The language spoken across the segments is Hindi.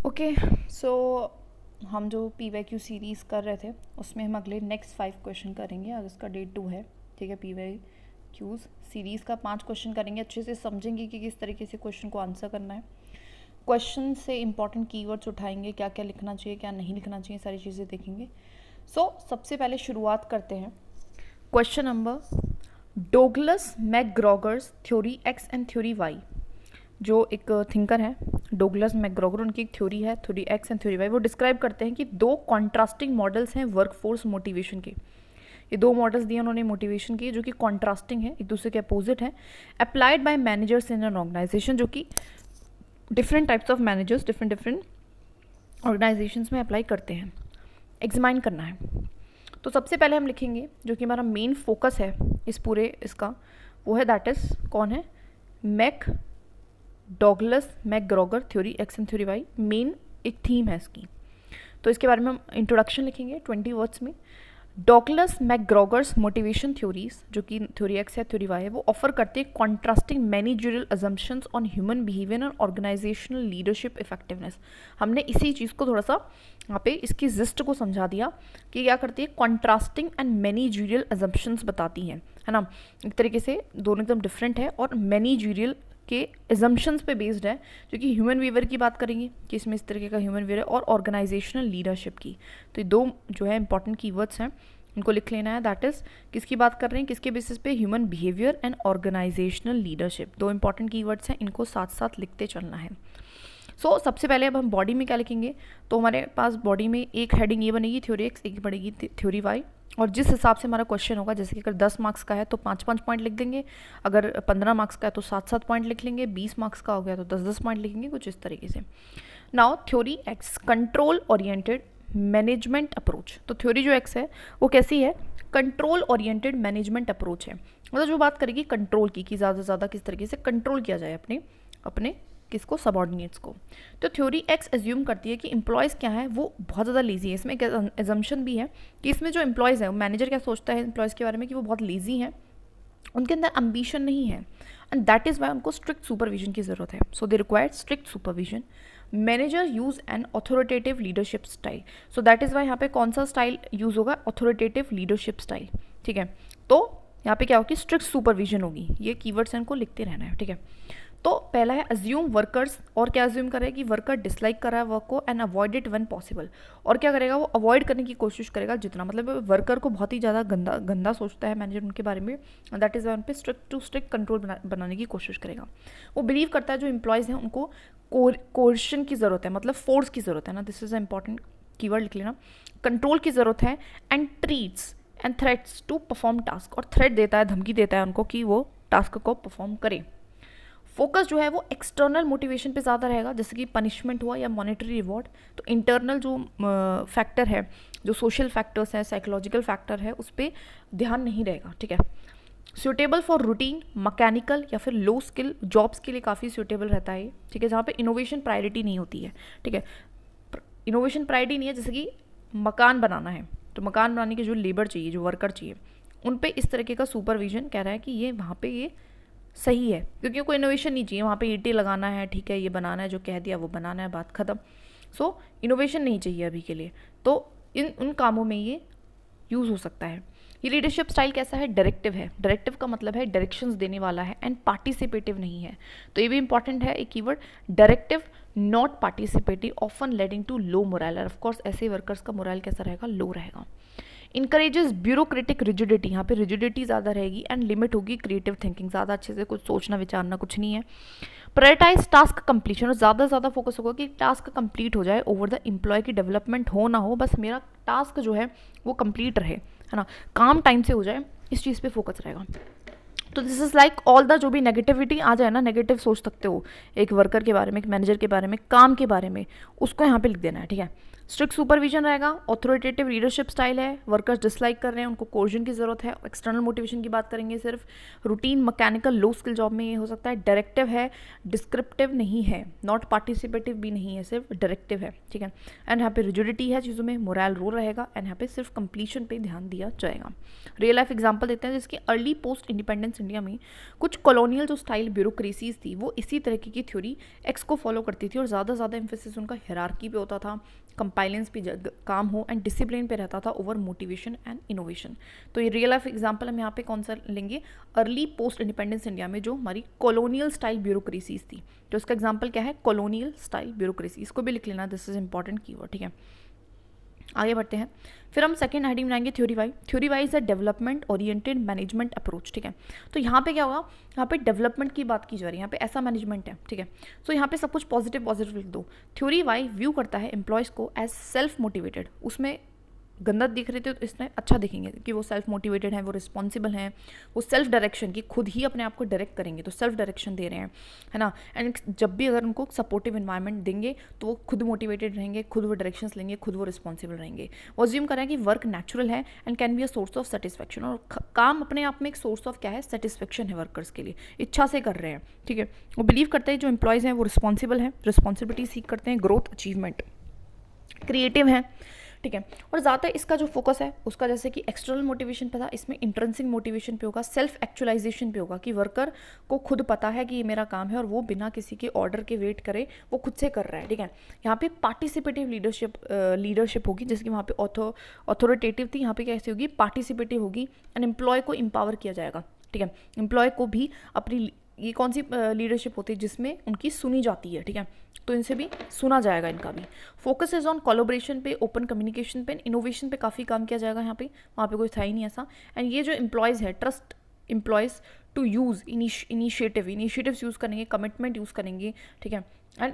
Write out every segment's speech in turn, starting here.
ओके, सो हम जो PYQ सीरीज़ कर रहे थे उसमें हम अगले नेक्स्ट 5 क्वेश्चन करेंगे। आज इसका डे 2 है, ठीक है। PYQs सीरीज़ का 5 क्वेश्चन करेंगे, अच्छे से समझेंगे कि किस तरीके से क्वेश्चन को आंसर करना है। क्वेश्चन से इंपॉर्टेंट कीवर्ड्स उठाएंगे, क्या क्या लिखना चाहिए, क्या नहीं लिखना चाहिए, सारी चीज़ें देखेंगे। सबसे पहले शुरुआत करते हैं। Question number, Douglas McGregor's theory X and theory Y. जो एक थिंकर है डोगलस मैकग्रॉगर, उनकी एक थ्योरी है, theory X and theory Y. वो डिस्क्राइब करते हैं कि दो कॉन्ट्रास्टिंग मॉडल्स हैं वर्कफोर्स मोटिवेशन के। ये दो मॉडल्स दिए उन्होंने मोटिवेशन के, जो कि कॉन्ट्रास्टिंग है, एक दूसरे के अपोजिट है। Applied by managers in an organisation, जो कि different types of managers different organisations में अप्लाई करते हैं। एग्जामाइन करना है। तो सबसे पहले हम लिखेंगे, जो कि हमारा मेन फोकस है इस पूरे इसका, वो है दैट इज कौन है, Douglas McGregor theory X and theory Y. Main एक थीम है इसकी। तो इसके बारे में हम इंट्रोडक्शन लिखेंगे 20 वर्ड्स में। डॉगलस मैकग्रॉगर्स मोटिवेशन थ्योरीज, जो कि थ्योरी एक्स है थ्योरी वाई है, वो ऑफर करते हैं contrasting managerial assumptions on human behaviour and organisational leadership effectiveness. हमने इसी चीज़ को थोड़ा सा यहाँ पे इसकी जिस्ट को समझा दिया कि क्या करती है, कॉन्ट्रास्टिंग एंड मैनेजरियल अजम्पशंस बताती हैं, है ना। एक तरीके से दोनों एकदम डिफरेंट है और मैनेजरियल के एजम्पशंस पे बेस्ड है, जो कि ह्यूमन बिहेवियर की बात करेंगे कि इसमें इस तरीके का ह्यूमन बिहेवियर और ऑर्गेनाइजेशनल लीडरशिप की। तो ये दो जो है इंपॉर्टेंट कीवर्ड्स हैं, इनको लिख लेना है। दैट इज किसकी बात कर रहे हैं, किसके बेसिस पे, human behaviour and organisational leadership. दो इंपॉर्टेंट कीवर्ड्स हैं, इनको साथ साथ लिखते चलना है। सबसे पहले अब हम बॉडी में क्या लिखेंगे। तो हमारे पास बॉडी में एक हेडिंग ये बनेगी थ्योरी एक्स, एक बनेगी थ्योरी वाई। और जिस हिसाब से हमारा क्वेश्चन होगा, जैसे कि अगर 10 मार्क्स का है तो 5-5 पॉइंट लिख देंगे, अगर 15 मार्क्स का है तो 7-7 पॉइंट लिख लेंगे, 20 मार्क्स का हो गया तो 10-10 पॉइंट लिखेंगे, कुछ इस तरीके से। Now theory x, control oriented management approach. तो थ्योरी जो एक्स है वो कैसी है, कंट्रोल ओरिएंटेड मैनेजमेंट अप्रोच है। मतलब जो बात करेगी कंट्रोल की, कि ज़्यादा से ज़्यादा किस तरीके से कंट्रोल किया जाए अपने अपने किसको, सबॉर्डिनेट्स को। तो थ्योरी एक्स एज्यूम करती है कि एम्प्लॉयज़ क्या है, वो बहुत ज़्यादा लेजी है। इसमें एक एजम्पशन भी है कि इसमें जो एम्प्लॉयज़ है, मैनेजर क्या सोचता है एम्प्लॉयज़ के बारे में, कि वो बहुत लेजी हैं, उनके अंदर एम्बिशन नहीं है, एंड दैट इज़ वाई उनको स्ट्रिक्ट सुपरविजन की ज़रूरत है। So they require strict supervision. Manager use an authoritative leadership style. So that is why यहाँ पे कौन सा स्टाइल यूज़ होगा, ऑथोरिटेटिव लीडरशिप स्टाइल, ठीक है। तो यहाँ पे क्या होगी, स्ट्रिक्ट सुपरविजन होगी। ये कीवर्ड्स हैं, इनको लिखते रहना है, ठीक है। तो पहला है अज्यूम वर्कर्स, और क्या अज्यूम कर रहा है कि वर्कर डिसलाइक कर रहा है वर्क को, and avoid it when possible. और क्या करेगा, वो अवॉइड करने की कोशिश करेगा जितना, मतलब वर्कर को बहुत ही ज़्यादा गंदा गंदा सोचता है मैनेजर उनके बारे में, दैट इज़ वाई उन पर स्ट्रिक्ट कंट्रोल बनाने की कोशिश करेगा। वो बिलीव करता है जो एम्प्लॉयज़ हैं उनको कोर्शन की ज़रूरत है, मतलब फोर्स की ज़रूरत है ना। This is a important keyword लिख लेना, कंट्रोल की ज़रूरत है। And treats and threats to perform task, और थ्रेट देता है, धमकी देता है उनको कि वो टास्क को परफॉर्म करे। फोकस जो है वो एक्सटर्नल मोटिवेशन पे ज़्यादा रहेगा, जैसे कि पनिशमेंट हुआ या मॉनेटरी रिवॉर्ड। तो इंटरनल जो फैक्टर है, जो सोशल फैक्टर्स हैं, साइकोलॉजिकल फैक्टर है, उस पर ध्यान नहीं रहेगा, ठीक है। सूटेबल फॉर रूटीन, मैकेनिकल या फिर लो स्किल जॉब्स के लिए काफ़ी सूटेबल रहता है, ठीक है, जहाँ पे इनोवेशन प्रायोरिटी नहीं होती है, ठीक है। इनोवेशन प्रायोरिटी नहीं है, जैसे कि मकान बनाना है, तो मकान बनाने के जो लेबर चाहिए, जो वर्कर चाहिए, उन पे इस तरीके का सुपरविजन कह रहा है कि ये वहाँ पे ये सही है, क्योंकि कोई इनोवेशन नहीं चाहिए वहाँ पे, ईंटें लगाना है, ठीक है, ये बनाना है, जो कह दिया वो बनाना है, बात ख़त्म। इनोवेशन नहीं चाहिए अभी के लिए, तो इन उन कामों में ये यूज़ हो सकता है। ये लीडरशिप स्टाइल कैसा है, डायरेक्टिव है। डायरेक्टिव का मतलब है डायरेक्शंस देने वाला है, एंड पार्टिसिपेटिव नहीं है। तो ये भी इंपॉर्टेंट है एक keyword, directive not participative, often leading to low morale. Of course ऐसे वर्कर्स का मोरल कैसा रहेगा, लो रहेगा। इंकरेजेस ब्यूरोक्रेटिक रिजिडिटी, यहाँ पे रिजिडिटी ज़्यादा रहेगी, एंड लिमिट होगी क्रिएटिव थिंकिंग, ज़्यादा अच्छे से कुछ सोचना विचारना कुछ नहीं है। प्रायोरिटाइज टास्क कंप्लीशन, और ज़्यादा से ज़्यादा फोकस होगा कि टास्क कंप्लीट हो जाए ओवर द एम्प्लॉय की डेवलपमेंट हो ना हो, बस मेरा टास्क जो है वो कंप्लीट रहे, है ना, काम टाइम से हो जाए, इस चीज़ पे फोकस रहेगा। तो this is like all the जो भी नेगेटिविटी आ जाए ना, नेगेटिव सोच सकते हो एक वर्कर के बारे में, एक मैनेजर के बारे में, काम के बारे में, उसको यहाँ पे लिख देना है, ठीक है। स्ट्रिक्ट सुपरविजन रहेगा, ऑथोरिटेटिव लीडरशिप स्टाइल है, वर्कर्स डिसलाइक कर रहे हैं, उनको कोर्जन की ज़रूरत है। एक्सटर्नल मोटिवेशन की बात करेंगे सिर्फ, रूटीन मैकेनिकल लो स्किल जॉब में ये हो सकता है। डायरेक्टिव है, डिस्क्रिप्टिव नहीं है, नॉट पार्टिसिपेटिव भी नहीं है, सिर्फ डायरेक्टिव है, ठीक है। एंड यहाँ पे रिजिडिटी है चीज़ों में, मोरल रो रहेगा, एंड यहाँ पे सिर्फ कंप्लीशन पे ध्यान दिया जाएगा। रियल लाइफ एग्जाम्पल देते हैं, जिसकी अर्ली पोस्ट इंडिपेंडेंस इंडिया में कुछ कॉलोनियल जो स्टाइल ब्यूरोक्रेसीज थी वो इसी तरीके की थ्योरी एक्स को फॉलो करती थी और ज़्यादा एम्फेसिस उनका हिरार्की पे होता था, कंपाइलेंस पे काम हो एंड डिसिप्लिन पे रहता था ओवर मोटिवेशन एंड इनोवेशन। तो ये रियल लाइफ एग्जांपल हम यहाँ पे कौन सा लेंगे, अर्ली पोस्ट इंडिपेंडेंस इंडिया में जो हमारी कॉलोनियल स्टाइल ब्यूरोक्रेसीज थी, तो इसका एग्जांपल क्या है, कॉलोनियल स्टाइल ब्यूरोक्रेसी। इसको भी लिख लेना, दिस इज इंपॉर्टेंट कीवर्ड, ठीक है। आगे बढ़ते हैं, फिर हम सेकंड हेडिंग बनाएंगे theory Y. Theory Y is a development oriented management approach, ठीक है। तो यहाँ पे क्या होगा, यहाँ पे डेवलपमेंट की बात की जा रही है, यहाँ पे ऐसा मैनेजमेंट है, ठीक है। सो यहाँ पे सब कुछ पॉजिटिव लिख दो। थ्योरी वाई व्यू करता है एम्प्लॉयज़ को एज सेल्फ मोटिवेटेड, उसमें गंदा दिख रहे थे तो इसमें अच्छा दिखेंगे कि वो सेल्फ मोटिवेटेड हैं, वो रिस्पॉन्सिबल हैं, वो सेल्फ डायरेक्शन की खुद ही अपने आप को डायरेक्ट करेंगे, तो सेल्फ डायरेक्शन दे रहे हैं, है ना। एंड जब भी अगर उनको सपोर्टिव इन्वायरमेंट देंगे तो वो खुद मोटिवेटेड रहेंगे, खुद वो डायरेक्शंस लेंगे, खुद वो रिस्पॉन्सिबल रहेंगे। वो अज्यूम करें कि वर्क नेचुरल है and can be a source of satisfaction, और काम अपने आप में एक सोर्स ऑफ क्या है, सेटिस्फैक्शन है वर्कर्स के लिए, इच्छा से कर रहे हैं, ठीक है। वो बिलीव करते हैं जो एम्प्लॉयज़ हैं वो रिस्पॉन्सिबल हैं, रिस्पॉन्सिबिलिटी सीख करते हैं, ग्रोथ अचीवमेंट, क्रिएटिव हैं, ठीक है। और ज़्यादा इसका जो फोकस है उसका जैसे कि एक्सटर्नल मोटिवेशन पे था, इसमें इंट्रिंसिक मोटिवेशन पे होगा, सेल्फ एक्चुअलाइजेशन पे होगा कि वर्कर को खुद पता है कि ये मेरा काम है और वो बिना किसी के ऑर्डर के वेट करे वो खुद से कर रहा है, ठीक है। यहाँ पे पार्टिसिपेटिव लीडरशिप होगी, जैसे कि वहाँ पे ऑथोरिटेटिव थी, यहाँ पे कैसे होगी, पार्टिसिपेटिव होगी एंड एम्प्लॉय को एम्पावर किया जाएगा, ठीक है। एम्प्लॉय को भी अपनी, ये कौन सी लीडरशिप होती है जिसमें उनकी सुनी जाती है, ठीक है, तो इनसे भी सुना जाएगा, इनका भी फोकस इज ऑन कोलैबोरेशन पे, ओपन कम्युनिकेशन पे, इनोवेशन पे काफ़ी काम किया जाएगा यहाँ पे, वहाँ पे कोई था ही नहीं ऐसा। एंड ये जो एम्प्लॉयज़ है, trust employees to use initiatives use करेंगे, कमिटमेंट यूज़ करेंगे, ठीक है। एंड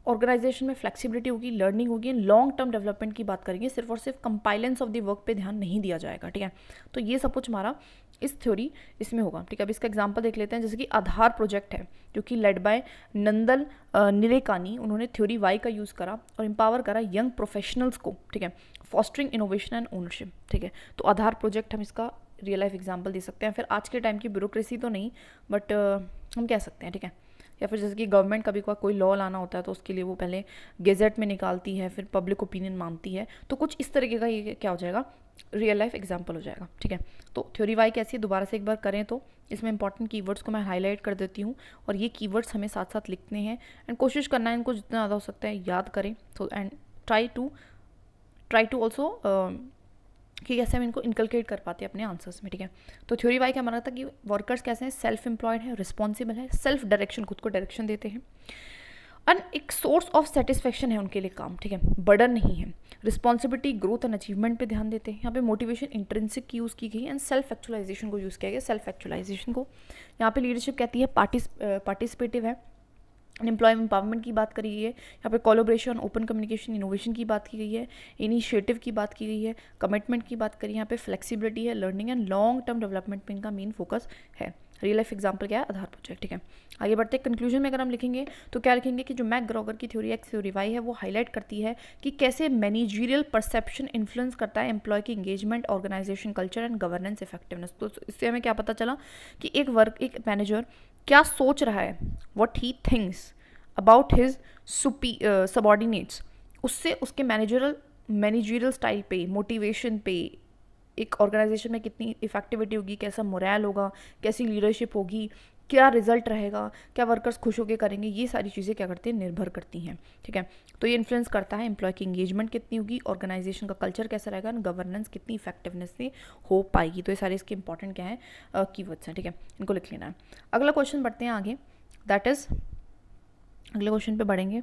ऑर्गेनाइजेशन में फ्लेक्सिबिलिटी होगी, लर्निंग होगी, लॉन्ग टर्म डेवलपमेंट की बात करेंगे, सिर्फ और सिर्फ कंपाइलेंस ऑफ द वर्क पे ध्यान नहीं दिया जाएगा, ठीक है। तो ये सब कुछ हमारा इस थ्योरी इसमें होगा, ठीक है। अब इसका एग्जांपल देख लेते हैं, जैसे कि आधार प्रोजेक्ट है जो कि लेड बाय नंदल निलेकानी, उन्होंने थ्योरी वाई का यूज़ करा और एम्पावर करा यंग प्रोफेशनल्स को, ठीक है, फॉस्टरिंग इनोवेशन एंड ओनरशिप, ठीक है। तो आधार प्रोजेक्ट हम इसका रियल लाइफ एग्जाम्पल दे सकते हैं। फिर आज के टाइम की ब्यूरोक्रेसी तो नहीं, बट हम कह सकते हैं, ठीक है। या फिर जैसे कि गवर्नमेंट कभी कोई लॉ लाना होता है तो उसके लिए वो पहले गेजेट में निकालती है, फिर पब्लिक ओपिनियन मांगती है, तो कुछ इस तरीके का ये क्या हो जाएगा, रियल लाइफ एग्जांपल हो जाएगा, ठीक है। तो थ्योरी वाई कैसी है, दोबारा से एक बार करें तो इसमें इंपॉर्टेंट कीवर्ड्स को मैं हाईलाइट कर देती हूँ और ये कीवर्ड्स हमें साथ साथ लिखने हैं एंड कोशिश करना है इनको जितना ज़्यादा हो सकता है याद करें, तो एंड ट्राई टू ऑल्सो कि कैसे हम इनको इनकलकेट कर पाते हैं अपने आंसर्स में, ठीक है। तो थ्योरी वाई क्या माना था कि वर्कर्स कैसे हैं, सेल्फ एम्प्लॉयड है, रिस्पॉन्सिबल है, सेल्फ डायरेक्शन, खुद को डायरेक्शन देते हैं, एंड एक सोर्स ऑफ सेटिस्फेक्शन है उनके लिए काम, ठीक है, बर्डन नहीं है, रिस्पॉन्सिबिलिटी, ग्रोथ एंड अचीवमेंट पे ध्यान देते हैं। यहाँ पे मोटिवेशन इंट्रिंसिक की यूज़ की गई एंड सेल्फ एक्चुअलाइजेशन को यूज़ किया गया, सेल्फ एक्चुअलाइजेशन को। यहाँ पे लीडरशिप कहती है पार्टिसिपेटिव है, एम्प्लॉय एम्पावरमेंट की बात करी गई है, यहाँ पे कोलैबोरेशन, ओपन कम्युनिकेशन, इनोवेशन की बात की गई है, इनिशिएटिव की बात की गई है, कमिटमेंट की बात करी, यहाँ पे फ्लेक्सिबिलिटी है, learning and long term development पे इनका मेन फोकस है। रियल लाइफ एग्जांपल क्या है, आधार प्रोजेक्ट, ठीक है। आगे बढ़ते हैं, कंक्लूजन में अगर हम लिखेंगे तो क्या लिखेंगे कि जो मैकग्रॉगर की थ्योरी एक्स थ्योरी वाई है वो हाईलाइट करती है कि कैसे मैनेजरियल परसेप्शन इन्फ्लुएंस करता है एम्प्लॉय की engagement, organization culture and governance effectiveness. तो इससे हमें क्या पता चला कि एक मैनेजर क्या सोच रहा है, what he thinks about his subordinates, उससे उसके मैनेजरियल स्टाइल पे, मोटिवेशन पे, एक ऑर्गेनाइजेशन में कितनी इफेक्टिविटी होगी, कैसा मोरल होगा, कैसी लीडरशिप होगी, क्या रिजल्ट रहेगा, क्या वर्कर्स खुश होकर करेंगे, ये सारी चीज़ें क्या करती हैं, निर्भर करती हैं, ठीक है। तो ये इन्फ्लुएंस करता है एम्प्लॉय की इंगेजमेंट कितनी होगी, ऑर्गेनाइजेशन का कल्चर कैसा रहेगा, गवर्नेंस कितनी इफेक्टिवनेस से हो पाएगी। तो ये सारे इसके इंपॉर्टेंट क्या है, कीवर्ड्स हैं, ठीक है, इनको लिख लेना है। अगला क्वेश्चन बढ़ते हैं आगे, दैट इज़ अगले क्वेश्चन पे बढ़ेंगे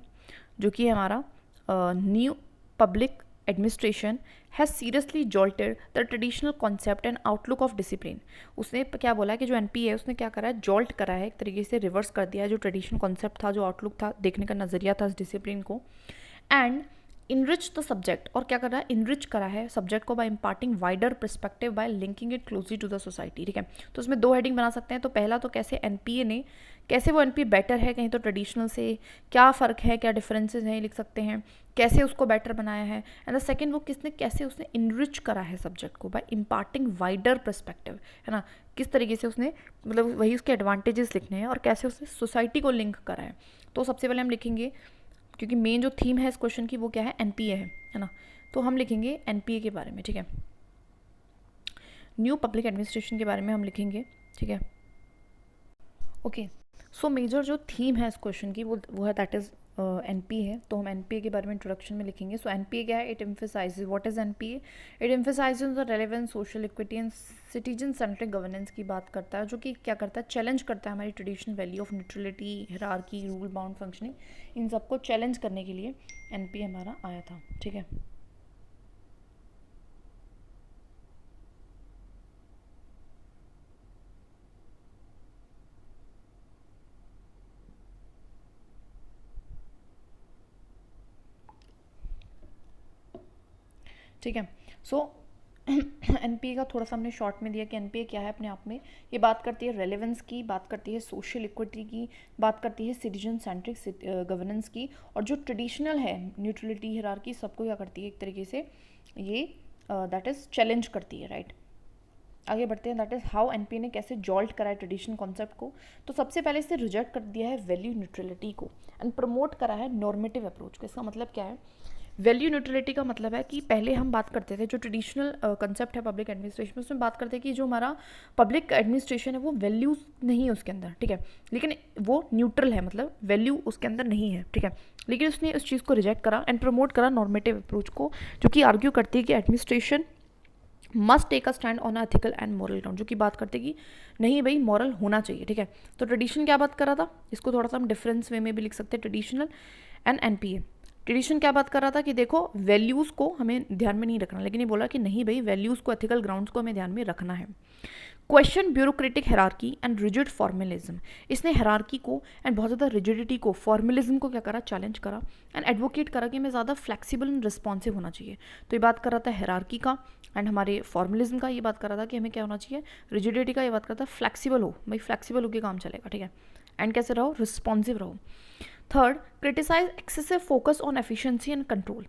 जो कि हमारा new public administration has seriously jolted the traditional concept and outlook of discipline. उसने क्या बोला है कि जो एनपी है उसने क्या करा है, जॉल्ट करा है, एक तरीके से रिवर्स कर दिया है जो ट्रेडिशनल कॉन्सेप्ट था, जो आउटलुक था, देखने का नज़रिया था इस डिसिप्लिन को, एंड इनरिच द सब्जेक्ट, और क्या कर रहा है, इनरिच करा है सब्जेक्ट को by imparting wider perspective by linking it closely to the society, ठीक है। तो उसमें दो हेडिंग बना सकते हैं, तो पहला तो कैसे एनपीए ने, कैसे वो एनपीए बेटर है कहीं तो ट्रेडिशनल से, क्या फ़र्क है, क्या डिफरेंसेस हैं, लिख सकते हैं, कैसे उसको बेटर बनाया है, एंड द सेकंड वो कैसे उसने इनरिच करा है सब्जेक्ट को बाय इम्पार्टिंग वाइडर पर्सपेक्टिव, है ना, किस तरीके से उसने, मतलब वही उसके एडवांटेजेस लिखने हैं और कैसे उसने सोसाइटी को लिंक करा है। तो सबसे पहले हम लिखेंगे, क्योंकि मेन जो थीम है इस क्वेश्चन की वो क्या है, एनपीए है ना, तो हम लिखेंगे एनपीए के बारे में, ठीक है, न्यू पब्लिक एडमिनिस्ट्रेशन के बारे में हम लिखेंगे, ठीक है। ओके, सो मेजर जो थीम है इस क्वेश्चन की वो है दैट इज़ एनपीए है। तो हम एनपीए के बारे में इंट्रोडक्शन में लिखेंगे। सो एनपीए क्या है? It emphasises, what is NPA? It emphasises the relevance, social equity and citizen centric governance की बात करता है, जो कि क्या करता है? चैलेंज करता है हमारी traditional value of neutrality, hierarchy, rule bound functioning. इन सबको चैलेंज करने के लिए एनपीए हमारा आया था। ठीक है, ठीक है। सो एनपीए का थोड़ा सा हमने शॉर्ट में दिया कि एनपीए क्या है अपने आप में। ये बात करती है रेलेवेंस की, बात करती है सोशल इक्विटी की, बात करती है सिटीजन सेंट्रिक गवर्नेंस की, और जो ट्रेडिशनल है न्यूट्रलिटी, हिरार्की, सबको क्या करती है एक तरीके से ये दैट इज़ चैलेंज करती है, राइट। आगे बढ़ते हैं, दैट इज़ हाउ एनपीए ने कैसे जॉल्ट करा है ट्रेडिशनल कॉन्सेप्ट को। तो सबसे पहले इससे रिजेक्ट कर दिया है वैल्यू न्यूट्रलिटी को एंड प्रमोट करा है नॉर्मेटिव अप्रोच को। इसका मतलब क्या है? वैल्यू न्यूट्रलिटी का मतलब है कि पहले हम बात करते थे, जो ट्रेडिशनल कंसेप्ट है पब्लिक एडमिनिस्ट्रेशन में, उसमें बात करते हैं कि जो हमारा पब्लिक एडमिनिस्ट्रेशन है वो वैल्यूज नहीं है उसके अंदर, ठीक है, लेकिन वो न्यूट्रल है, मतलब वैल्यू उसके अंदर नहीं है, ठीक है। लेकिन उसने उस चीज़ को रिजेक्ट करा एंड प्रमोट करा नॉर्मेटिव अप्रोच को, जो कि आर्ग्यू करती है कि administration must take a stand on ethical and moral ground, जो कि बात करते हैं कि नहीं भाई मॉरल होना चाहिए, ठीक है। तो ट्रेडिशन क्या बात कर रहा था? इसको थोड़ा सा हम डिफरेंस वे में भी लिख सकते हैं, ट्रेडिशनल एंड एनपीए। ट्रेडिशन क्या बात कर रहा था कि देखो वैल्यूज़ को हमें ध्यान में नहीं रखना, लेकिन ये बोला कि नहीं भाई वैल्यूज़ को, एथिकल ग्राउंड्स को हमें ध्यान में रखना है। Question bureaucratic hierarchy and rigid formalism. इसने हेरार्की को एंड बहुत ज़्यादा रिजिडिटी को, फॉर्मलिज्म को क्या करा? चैलेंज करा एंड एडवोकेट करा कि हमें ज़्यादा फ्लेक्सिबल एंड रिस्पॉन्सिव होना चाहिए। तो ये बात कर रहा था हेरार्की का एंड हमारे फॉर्मलिज्म का। ये बात कर रहा था कि हमें क्या होना चाहिए? रिजिडिटी का। ये बात करता है फ्लेक्सिबल हो, भाई फ्लेक्सिबल होकर काम चलेगा, ठीक है। एंड कैसे रहो? रिस्पॉन्सिव रहो। Third, criticize excessive focus on efficiency and control,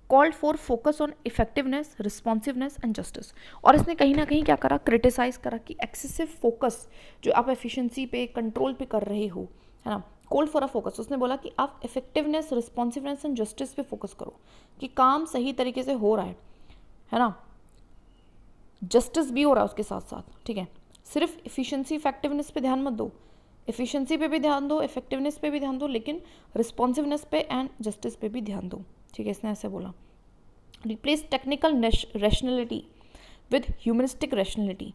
called for focus on effectiveness, responsiveness and justice. और इसने कहीं ना कहीं क्या करा? क्रिटिसाइज करा कि एक्सेसिव फोकस जो आप एफिशिएंसी पे, कंट्रोल पे कर रहे हो, है ना, कॉल्ड फॉर अ फोकस। उसने बोला कि आप इफेक्टिवनेस, रिस्पॉन्सिवनेस एंड जस्टिस पे फोकस करो, कि काम सही तरीके से हो रहा है ना, जस्टिस भी हो रहा है उसके साथ साथ, ठीक है। सिर्फ इफिशिएंसी, इफेक्टिवनेस पे ध्यान मत दो, एफिशिएंसी पे भी ध्यान दो, इफेक्टिवनेस पे भी ध्यान दो, लेकिन रिस्पॉन्सिवनेस पे एंड जस्टिस पे भी ध्यान दो, ठीक है। इसने ऐसे बोला। Replace technical rationality with humanistic rationality.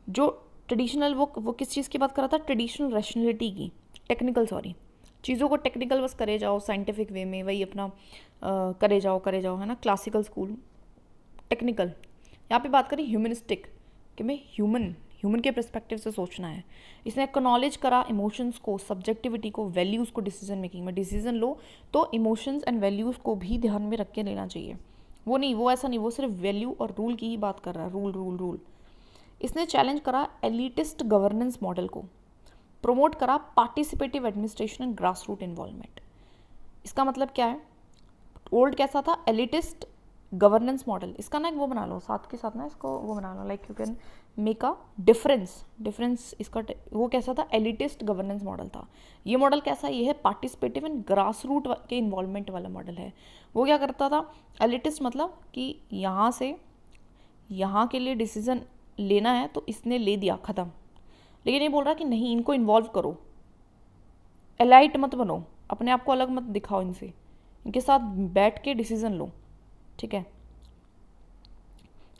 जो ट्रेडिशनल, वो किस चीज़ की बात कर रहा था? ट्रेडिशनल रैशनैलिटी की, टेक्निकल, सॉरी, चीज़ों को टेक्निकल बस करे जाओ साइंटिफिक वे में, वही अपना करे जाओ, है ना, क्लासिकल स्कूल, टेक्निकल। यहाँ पे बात करें ह्यूमनिस्टिक, कि मैं ह्यूमन के परस्पेक्टिव से सोचना है। इसने एक्नॉलेज करा इमोशंस को, सब्जेक्टिविटी को, वैल्यूज़ को डिसीजन मेकिंग में। डिसीजन लो तो इमोशंस एंड वैल्यूज़ को भी ध्यान में रख के लेना चाहिए। वो ऐसा नहीं, वो सिर्फ वैल्यू और रूल की ही बात कर रहा है, रूल। इसने चैलेंज करा एलिटिस्ट गवर्नेंस मॉडल को, प्रोमोट करा participative administration and grass root involvement. इसका मतलब क्या है? ओल्ड कैसा था? Elitist governance model. इसका ना एक वो बना लो साथ के साथ ना, इसको वो बना लो, like you can make a difference. इसका वो कैसा था? एलिटिस्ट गवर्नेंस मॉडल था। ये मॉडल कैसा है? ये है पार्टिसिपेटिव एंड ग्रास रूट के इन्वॉल्वमेंट वाला मॉडल है। वो क्या करता था? एलिटिस्ट मतलब कि यहाँ से यहाँ के लिए डिसीजन लेना है तो इसने ले दिया, ख़त्म। लेकिन ये बोल रहा कि नहीं, इनको इन्वॉल्व करो, एलाइट मत बनो, अपने आप को अलग मत दिखाओ इनसे, इनके साथ बैठ के डिसीजन लो, ठीक है।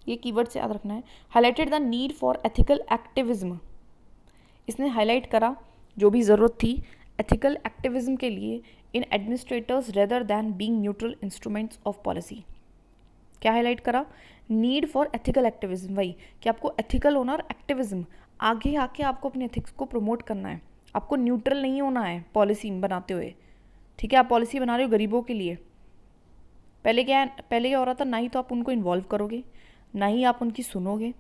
ये कीवर्ड से याद रखना है। Highlighted the need for ethical activism. इसने हाईलाइट करा जो भी ज़रूरत थी एथिकल एक्टिविज्म के लिए in administrators rather than being neutral instruments of policy. क्या हाईलाइट करा? नीड फॉर एथिकल एक्टिविज्म, वही कि आपको एथिकल होना और एक्टिविज्म, आगे आके आपको अपने एथिक्स को प्रमोट करना है, आपको न्यूट्रल नहीं होना है पॉलिसी बनाते हुए, ठीक है। आप पॉलिसी बना रहे हो गरीबों के लिए, पहले क्या हो रहा था? ना ही तो आप उनको इन्वॉल्व करोगे, ना ही आप उनकी सुनोगे,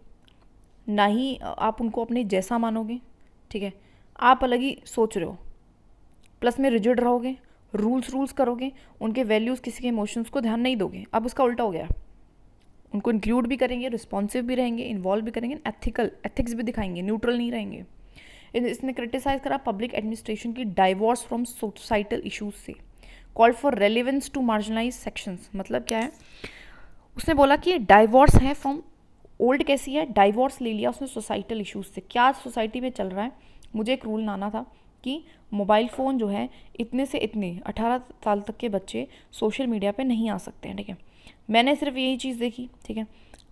ना ही आप उनको अपने जैसा मानोगे, ठीक है। आप अलग ही सोच रहे हो, प्लस में रिजिड रहोगे, रूल्स करोगे, उनके वैल्यूज़, किसी के इमोशंस को ध्यान नहीं दोगे। अब उसका उल्टा हो गया, उनको इंक्लूड भी करेंगे, रिस्पॉन्सिव भी रहेंगे, इन्वॉल्व भी करेंगे, एथिक्स भी दिखाएंगे, न्यूट्रल नहीं रहेंगे। इसने क्रिटिसाइज करा पब्लिक एडमिनिस्ट्रेशन की डाइवोर्स फ्रॉम सोसाइटल इशूज से, called for relevance to marginalize sections. मतलब क्या है? उसने बोला कि ये डाइवोर्स है फ्रॉम, ओल्ड कैसी है? डाइवोर्स ले लिया उसने सोसाइटल इशूज से। क्या सोसाइटी में चल रहा है? मुझे एक रूल लाना था कि मोबाइल फ़ोन जो है इतने से इतने 18 साल तक के बच्चे सोशल मीडिया पे नहीं आ सकते हैं, ठीक है। मैंने सिर्फ यही चीज़ देखी, ठीक है।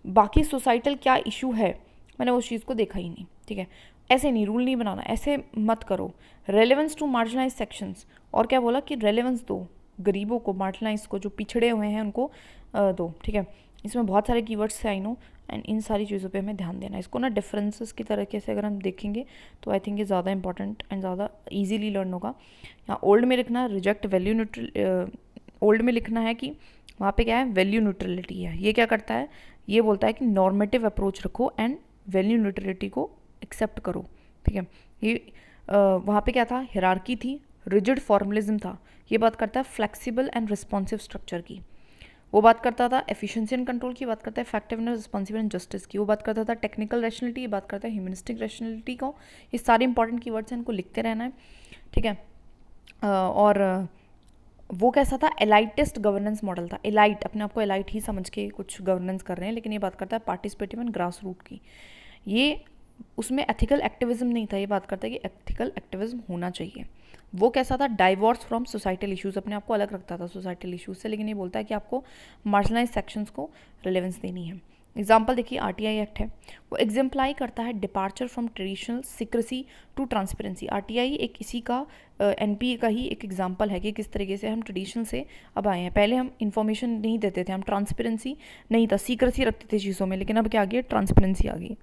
बाकी सोसाइटल क्या इशू है मैंने उस चीज़ को देखा ही नहीं, ठीक है। ऐसे नहीं, रूल नहीं बनाना, ऐसे मत करो। रेलेवेंस टू मार्जिनलाइज सेक्शंस, और क्या बोला कि रेलेवेंस दो गरीबों को, मार्जिनलाइज को, जो पिछड़े हुए हैं उनको दो, ठीक है। इसमें बहुत सारे कीवर्ड्स हैं आई नो, एंड इन सारी चीज़ों पे हमें ध्यान देना है। इसको ना डिफरेंसेस की तरीके से अगर हम देखेंगे तो आई थिंक ये ज़्यादा इंपॉर्टेंट एंड ज़्यादा ईजीली लर्न होगा। यहाँ ओल्ड में लिखना रिजेक्ट वैल्यू न्यूट्रल, ओल्ड में लिखना है कि वहाँ पे क्या है, वैल्यू न्यूट्रलिटी है। ये क्या करता है, ये बोलता है कि नॉर्मेटिव अप्रोच रखो एंड वैल्यू न्यूट्रलिटी को एक्सेप्ट करो, ठीक है। ये वहाँ पे क्या था, हिरार्की थी, रिजिड फॉर्मलिज्म था। ये बात करता है फ्लेक्सिबल एंड रिस्पॉन्सिव स्ट्रक्चर की। वो बात करता था एफिशिएंसी एंड कंट्रोल की, बात करता है इफेक्टिवनेस, रिस्पॉन्सिव एंड जस्टिस की। वो बात करता था टेक्निकल रैशनलिटी, ये बात करता है ह्यूमनिस्टिक रैशनलिटी को। ये सारे इंपॉर्टेंट कीवर्ड्स हैं, इनको लिखते रहना है, ठीक है। और वो कैसा था, एलाइटिस्ट गवर्नेंस मॉडल था। एलाइट, अपने आप को एलाइट ही समझ के कुछ गवर्नेंस कर रहे हैं, लेकिन ये बात करता है पार्टिसिपेटिव एंड ग्रास रूट की। ये उसमें एथिकल एक्टिविज्म नहीं था, ये बात करता है कि एथिकल एक्टिविज्म होना चाहिए। वो कैसा था, डाइवोर्स फ्रॉम सोसाइटल इश्यूज, अपने आप को अलग रखता था सोसाइटल इश्यूज से, लेकिन ये बोलता है कि आपको मार्जिनलाइज सेक्शंस को रिलेवेंस देनी है। एग्जाम्पल देखिए, आरटीआई एक्ट है, वो एग्जाम्पलाई करता है departure from traditional secrecy to transparency. RTI एक इसी का एनपीए का ही एक एग्जाम्पल है कि किस तरीके से हम ट्रेडिशनल से अब आए हैं। पहले हम इन्फॉर्मेशन नहीं देते थे, हम ट्रांसपेरेंसी नहीं था, सीक्रेसी रखते थे चीज़ों में, लेकिन अब क्या आ गया, ट्रांसपेरेंसी आ गई।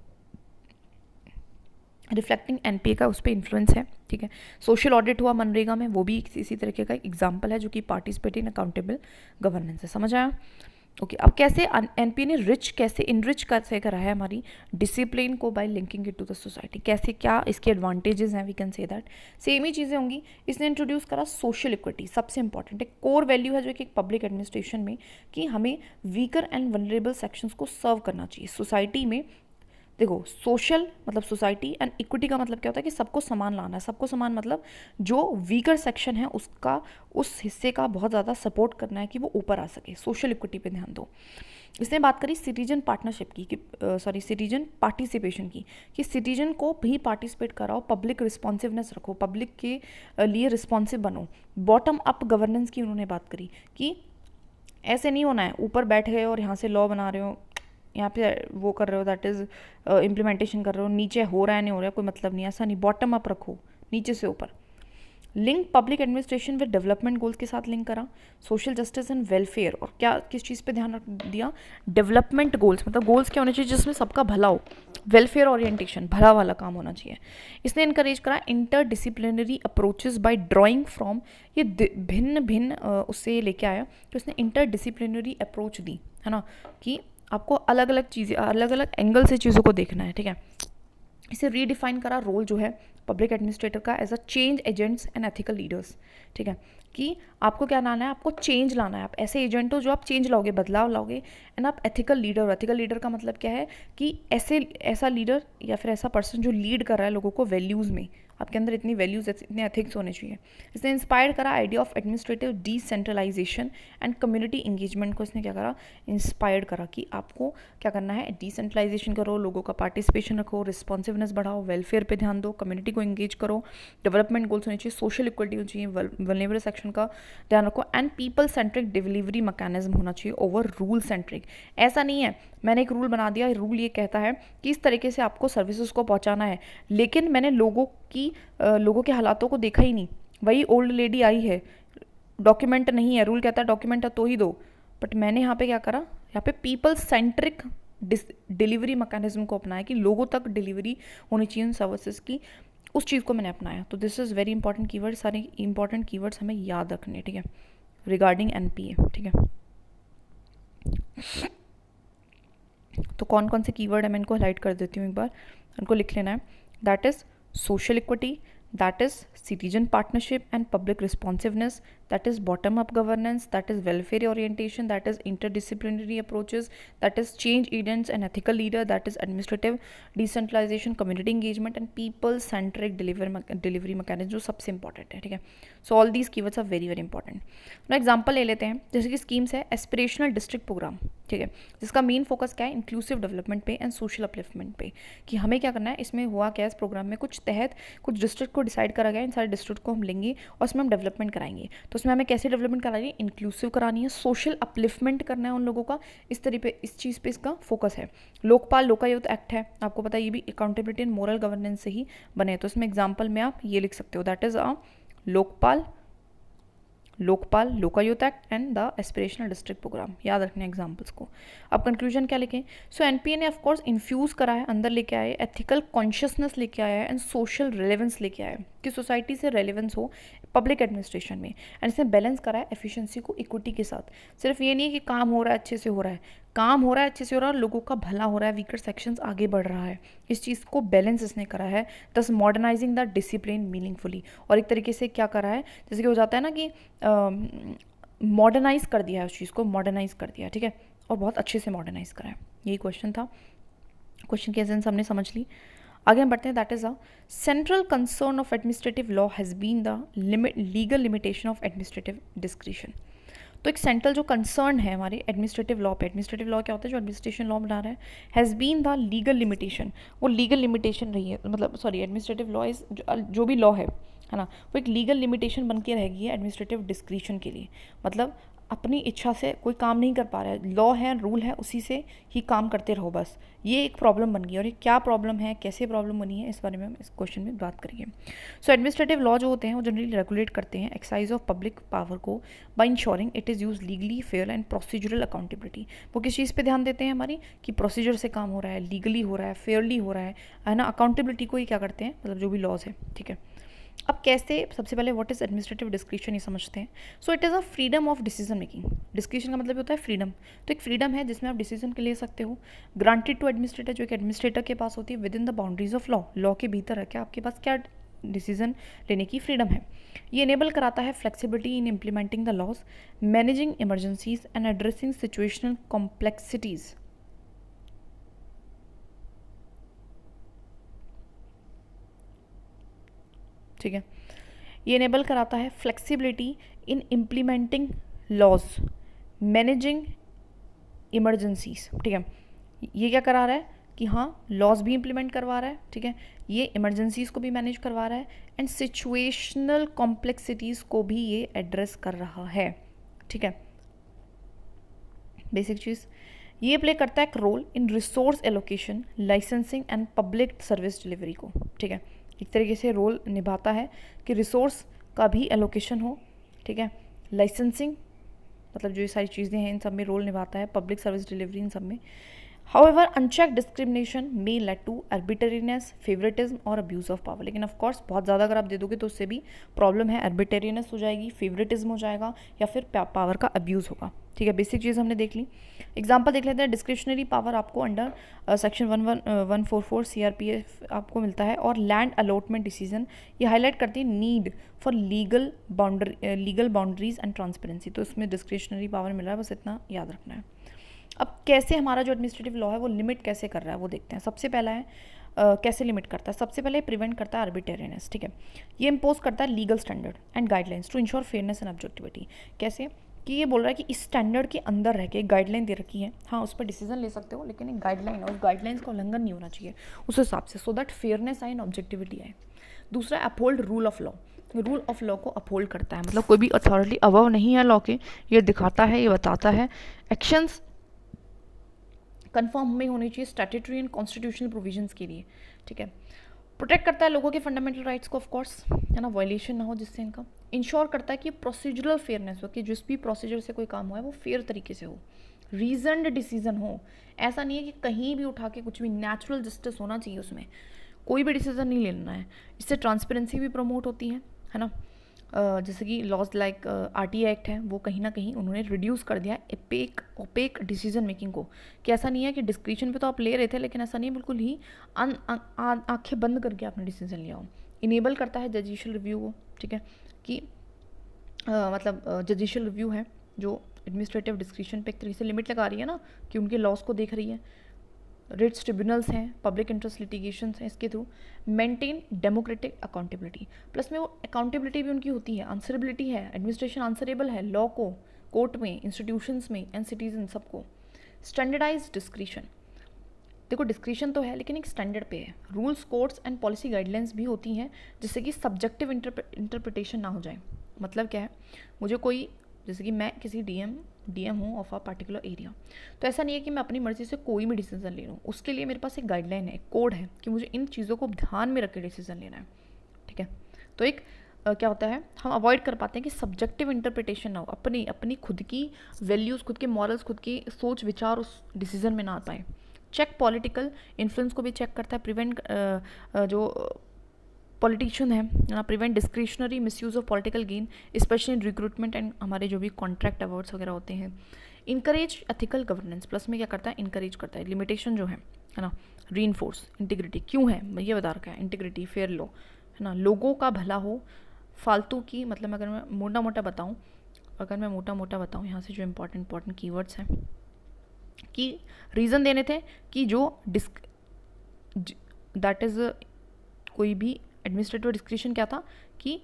रिफ्लेक्टिंग एनपीए का उस पर इन्फ्लुएंस है, ठीक है। सोशल ऑडिट हुआ मनरेगा में, वो भी इसी तरीके का एग्जाम्पल है जो कि पार्टिसिपेटिंग अकाउंटेबल गवर्नेंस है। समझ आया? ओके, अब कैसे एनपीए ने इनरिच कैसे करा है हमारी डिसिप्लिन को by linking it to the society, कैसे क्या इसके एडवांटेजेस हैं, we can say that. Same ही चीज़ें होंगी। इसने इंट्रोड्यूस करा सोशल इक्विटी, सबसे इंपॉर्टेंट है, कोर वैल्यू है जो कि एक पब्लिक एडमिनिस्ट्रेशन में, कि हमें वीकर एंड वनरेबल सेक्शंस को सर्व करना चाहिए सोसाइटी में। देखो, सोशल मतलब सोसाइटी एंड इक्विटी का मतलब क्या होता है कि सबको समान लाना है। सबको समान मतलब जो वीकर सेक्शन है उसका, उस हिस्से का बहुत ज़्यादा सपोर्ट करना है कि वो ऊपर आ सके। सोशल इक्विटी पे ध्यान दो। इसने बात करी सिटीजन पार्टनरशिप की, सिटीजन पार्टिसिपेशन की, कि सिटीजन को भी पार्टिसिपेट कराओ, पब्लिक रिस्पॉन्सिवनेस रखो, पब्लिक के लिए रिस्पॉन्सिव बनो। बॉटम अप गवर्नेंस की उन्होंने बात करी कि ऐसे नहीं होना है ऊपर बैठ गए और यहाँ से लॉ बना रहे हो, यहाँ पे वो कर रहे हो, दैट इज़ इम्प्लीमेंटेशन कर रहे हो, नीचे हो रहा है नहीं हो रहा है कोई मतलब नहीं, ऐसा नहीं। बॉटम अप रखो, नीचे से ऊपर। Link public administration with development goals के साथ लिंक करा। सोशल जस्टिस एंड वेलफेयर, और क्या किस चीज़ पे ध्यान रख दिया, डेवलपमेंट गोल्स, मतलब गोल्स क्या होने चाहिए जिसमें सबका भला हो, वेलफेयर ओरिएंटेशन, भला वाला काम होना चाहिए। इसने इनकरेज करा inter disciplinary approaches by drawing from, ये भिन्न भिन्न उससे लेके आया, तो इसने इंटर डिसिप्लिनरी अप्रोच दी, है ना, कि आपको अलग अलग चीज़ें, अलग अलग एंगल से चीज़ों को देखना है, ठीक है। इसे रीडिफाइन करा रोल जो है पब्लिक एडमिनिस्ट्रेटर का as a change agents and ethical leaders, ठीक है, कि आपको क्या लाना है, आपको चेंज लाना है। आप ऐसे एजेंट हो जो आप चेंज लाओगे, बदलाव लाओगे, एंड आप एथिकल लीडर हो। एथिकल लीडर का मतलब क्या है कि ऐसा लीडर या फिर ऐसा पर्सन जो लीड कर रहा है लोगों को वैल्यूज़ में, आपके अंदर इतनी वैल्यूज़, इतने एथिक्स होने चाहिए। इसने इंस्पायर करा idea of administrative decentralization and community engagement को। इसने क्या करा, इंस्पायर्ड करा कि आपको क्या करना है, डिसेंट्रलाइजेशन करो, लोगों का पार्टिसिपेशन रखो, रिस्पॉन्सिवनेस बढ़ाओ, वेलफेयर पे ध्यान दो, कम्युनिटी को इंगेज करो, डेवलपमेंट गोल्स होने चाहिए, सोशल इक्वलिटी होनी चाहिए, वल्नरेबल सेक्शन का ध्यान रखो, and people centric delivery mechanism होना चाहिए ओवर रूल सेंट्रिक। ऐसा नहीं है मैंने एक रूल बना दिया, रूल ये कहता है कि इस तरीके से आपको सर्विसेज को पहुंचाना है, लेकिन मैंने लोगों के हालातों को देखा ही नहीं। वही ओल्ड लेडी आई है, डॉक्यूमेंट नहीं है, रूल कहता है डॉक्यूमेंट है तो ही दो, बट मैंने यहाँ पे क्या करा, यहाँ पे पीपल सेंट्रिक डिलीवरी मैकेनिज्म को अपनाया कि लोगों तक डिलीवरी होनी चाहिए उन सर्विसेज की, उस चीज़ को मैंने अपनाया। तो this is very important keyword, सारे इंपॉर्टेंट कीवर्ड्स हमें याद रखने, ठीक है, रिगार्डिंग एनपीए, ठीक है। तो कौन कौन से कीवर्ड है मैं इनको हाइलाइट कर देती हूँ एक बार, इनको लिख लेना है। That is social equity, that is citizen partnership and public responsiveness, that is bottom up governance, that is welfare orientation, that is interdisciplinary approaches, that is change agents and ethical leader, that is administrative decentralization, community engagement and people centric delivery mechanism, जो सबसे important है, ठीक है। so all these keywords are very very important। now example ले लेते हैं, जैसे कि schemes है एस्पिरेशनल डिस्ट्रिक्ट प्रोग्राम, ठीक है, जिसका मेन फोकस क्या है, इंक्लूसिव डेवलपमेंट पे एंड सोशल अपलिफ्टमेंट पे, कि हमें क्या करना है। इसमें हुआ क्या, इस प्रोग्राम में कुछ डिस्ट्रिक्ट को डिसाइड करा गया, इन सारे डिस्ट्रिक्ट को हम लेंगे और उसमें हम डेवलपमेंट कराएंगे। तो उसमें हमें कैसे डेवलपमेंट करानी है, इंक्लूसिव करानी है, सोशल अपलिफ्टमेंट करना है उन लोगों का, इस तरीके इस चीज़ पे इसका फोकस है। लोकपाल लोकायुक्त एक्ट है, आपको पता है ये भी अकाउंटेबिलिटी एंड मोरल गवर्नेंस से ही बने। तो इसमें एग्जाम्पल में आप ये लिख सकते हो, that is Lokpal Lokayukta act and the aspirational district program, याद रखने एग्जाम्पल्स को। अब कंक्लूजन क्या लिखें, सो एनपीए ने ऑफकोर्स इन्फ्यूज़ करा है, अंदर लेके आए, एथिकल कॉन्शियसनेस लेके आया है एंड सोशल रेलेवेंस लेके आया है, कि सोसाइटी से रेलेवेंस हो पब्लिक एडमिनिस्ट्रेशन में, एंड इसने बैलेंस करा है एफिशिएंसी को इक्विटी के साथ। सिर्फ ये नहीं है कि काम हो रहा है अच्छे से हो रहा है, काम हो रहा है अच्छे से हो रहा है, लोगों का भला हो रहा है, वीकर सेक्शंस आगे बढ़ रहा है, इस चीज़ को बैलेंस इसने करा है, दस मॉडर्नाइजिंग द डिसिप्लिन मीनिंगफुली। और एक तरीके से क्या करा है, जैसे कि हो जाता है ना कि मॉडर्नाइज कर दिया है, उस चीज़ को मॉडर्नाइज कर दिया, ठीक है, और बहुत अच्छे से मॉडर्नाइज करा है। यही क्वेश्चन था, क्वेश्चन की एसेंस हमने समझ ली। आगे हम बढ़ते हैं, that is a central concern of administrative law has been the legal limitation of administrative discretion. तो एक सेंट्रल जो कंसर्न है हमारे एडमिनिस्ट्रेटिव लॉ पे, एडमिनिस्ट्रेटिव लॉ क्या होता है, जो एडमिनिस्ट्रेशन लॉ बना रहा है, has been the legal limitation, वो लीगल लिमिटेशन रही है, मतलब सॉरी एडमिनिस्ट्रेटिव लॉ इज जो भी लॉ है ना, वो एक लीगल लिमिटेशन बन के रह गई है एडमिनिस्ट्रेटिव डिस्क्रिशन के लिए। मतलब अपनी इच्छा से कोई काम नहीं कर पा रहा है, लॉ है, रूल है, उसी से ही काम करते रहो बस, ये एक प्रॉब्लम बन गई है। और ये क्या प्रॉब्लम है, कैसे प्रॉब्लम बनी है, इस बारे में हम इस क्वेश्चन में बात करेंगे। सो एडमिनिस्ट्रेटिव लॉ जो होते हैं वो जनरली रेगुलेट करते हैं एक्सरसाइज ऑफ पब्लिक पावर को by ensuring it is use legally fair and procedural accountability. वो किस चीज़ पे ध्यान देते हैं हमारी, कि प्रोसीजर से काम हो रहा है, लीगली हो रहा है, फेयरली हो रहा है ना, अकाउंटेबिलिटी को ही क्या करते हैं, मतलब जो भी लॉज है, ठीक है। अब कैसे, सबसे पहले व्हाट इज एडमिनिस्ट्रेटिव डिस्क्रिशन ये समझते हैं। So it is a freedom of decision making. Discretion का मतलब होता है फ्रीडम, तो एक फ्रीडम है जिसमें आप डिसीजन ले सकते हो, ग्रांटेड टू एडमिनिस्ट्रेटर, जो एक एडमिनिस्ट्रेटर के पास होती है with in the boundaries of law, law के भीतर है क्या आपके पास क्या डिसीजन लेने की फ्रीडम है। ये इनेबल कराता है flexibility in implementing the laws, managing emergencies and addressing situational complexities. ठीक है, ये इनेबल कराता है flexibility in implementing laws, managing emergencies. ठीक है, ये क्या करा रहा है कि हाँ लॉज भी इम्प्लीमेंट करवा रहा है, ठीक है, ये इमरजेंसीज को भी मैनेज करवा रहा है एंड सिचुएशनल कॉम्प्लेक्सिटीज़ को भी ये एड्रेस कर रहा है। ठीक है, बेसिक चीज़ ये प्ले करता है एक role in resource allocation, licensing and public service delivery को। ठीक है, एक तरीके से रोल निभाता है कि रिसोर्स का भी एलोकेशन हो, ठीक है, लाइसेंसिंग मतलब जो ये सारी चीज़ें हैं इन सब में रोल निभाता है, पब्लिक सर्विस डिलीवरी इन सब में। However unchecked discrimination may lead to arbitrariness, favouritism और अब्यूज़ ऑफ पावर। लेकिन ऑफकोर्स बहुत ज़्यादा अगर आप दे दोगे तो उससे भी प्रॉब्लम है, आर्बिट्रेरीनेस हो जाएगी, फेवरेटिज्म हो जाएगा या फिर पावर का अब्यूज़ होगा। ठीक है, बेसिक चीज़ हमने देख ली। एग्जाम्पल देख लेते हैं, डिस्क्रिशनरी पावर आपको अंडर सेक्शन 144 CRPF आपको मिलता है, और लैंड अलॉटमेंट डिसीजन ये हाईलाइट करती है need for legal boundaries and transparency. तो इसमें डिस्क्रिशनरी पावर मिल रहा है, बस इतना याद रखना है। अब कैसे हमारा जो एडमिनिस्ट्रेटिव लॉ है वो लिमिट कैसे कर रहा है वो देखते हैं। सबसे पहला है कैसे लिमिट करता है, सबसे पहले प्रिवेंट करता है आर्बिट्रेरीनेस। ठीक है, ये इम्पोज करता है legal standard and guidelines to ensure fairness and objectivity. कैसे कि ये बोल रहा है कि इस स्टैंडर्ड के अंदर रह के गाइडलाइन दे रखी है, हाँ उस पर डिसीजन ले सकते हो, लेकिन एक गाइडलाइन है, उस गाइडलाइंस का उल्लंघन नहीं होना चाहिए उस हिसाब से, सो दैट फेयरनेस आए एंड ऑब्जेक्टिविटी आए। दूसरा, uphold rule of law, rule of law को अपहोल्ड करता है, मतलब कोई भी अथॉरिटी अबव नहीं है लॉ के, ये दिखाता है, ये बताता है एक्शंस कन्फर्म में होनी चाहिए स्टैट्यूटरी एंड कॉन्स्टिट्यूशनल प्रोविजंस के लिए। ठीक है, प्रोटेक्ट करता है लोगों के फंडामेंटल राइट्स को, ऑफकोर्स है ना, वायलेशन ना हो जिससे इनका। इंश्योर करता है कि प्रोसीजरल फेयरनेस हो, कि जिस भी प्रोसीजर से कोई काम हुआ है वो फेयर तरीके से हो, रीजनड डिसीजन हो। ऐसा नहीं है कि कहीं भी उठा के कुछ भी, नेचुरल जस्टिस होना चाहिए उसमें, कोई भी डिसीजन नहीं लेना है। इससे ट्रांसपेरेंसी भी प्रमोट होती है ना। जैसे कि लॉज लाइक RTA एक्ट है, वो कहीं ना कहीं उन्होंने रिड्यूस कर दिया ओपेक डिसीजन मेकिंग को, कि ऐसा नहीं है कि डिस्क्रिशन पे तो आप ले रहे थे, लेकिन ऐसा नहीं बिल्कुल ही आंखें बंद करके आपने डिसीजन लिया हो। इनेबल करता है जडिशियल रिव्यू को, ठीक है, कि मतलब जडिशियल रिव्यू है जो एडमिनिस्ट्रेटिव डिस्क्रिशन पे एक तरीके से लिमिट लगा रही है ना, कि उनके लॉस को देख रही है। रिट्स ट्रिब्यूनल्स हैं, पब्लिक इंटरेस्ट लिटिगेशंस हैं, इसके through maintain democratic accountability, plus में वो अकाउंटेबिलिटी भी उनकी होती है, आंसरेबिलिटी है, एडमिनिस्ट्रेशन आंसरेबल है लॉ को, कोर्ट में, इंस्टीट्यूशंस में एंड सिटीजन सबको। स्टैंडर्डाइज डिस्क्रिशन, देखो डिस्क्रिशन तो है लेकिन एक स्टैंडर्ड पे है। Rules, codes and policy guidelines भी होती हैं जिससे कि सब्जेक्टिव इंटरप्रिटेशन ना हो जाए। मतलब क्या है, मुझे कोई, जैसे कि मैं किसी डीएम हूँ ऑफ अ पर्टिकुलर एरिया, तो ऐसा नहीं है कि मैं अपनी मर्ज़ी से कोई भी डिसीजन ले लूँ। उसके लिए मेरे पास एक गाइडलाइन है, एक कोड है कि मुझे इन चीज़ों को ध्यान में रख के डिसीजन लेना है, ठीक है। तो एक क्या होता है, हम अवॉइड कर पाते हैं कि सब्जेक्टिव इंटरप्रिटेशन ना हो, अपनी खुद की वैल्यूज़, खुद के मॉरल्स, खुद की सोच विचार उस डिसीजन में ना आ पाए। चेक पॉलिटिकल इन्फ्लुएंस को भी चेक करता है, प्रिवेंट जो पॉलिटिशियन है ना, prevent discretionary misuse of political gain specially in recruitment and हमारे जो भी कॉन्ट्रैक्ट अवार्ड्स वगैरह होते हैं। इनकरेज एथिकल गवर्नेंस, प्लस में क्या करता है, इनकरेज करता है। लिमिटेशन जो है ना, रीइंफोर्स इंटीग्रिटी, क्यों है ये बता रखा है, इंटीग्रिटी, फेयर लॉ, है ना, लोगों का भला हो, फालतू की, मतलब अगर मैं मोटा मोटा बताऊँ यहाँ से जो इंपॉर्टेंट कीवर्ड्स हैं कि रीज़न देने थे कि जो दैट इज़ कोई भी एडमिनिस्ट्रेटिव डिस्क्रिशन क्या था कि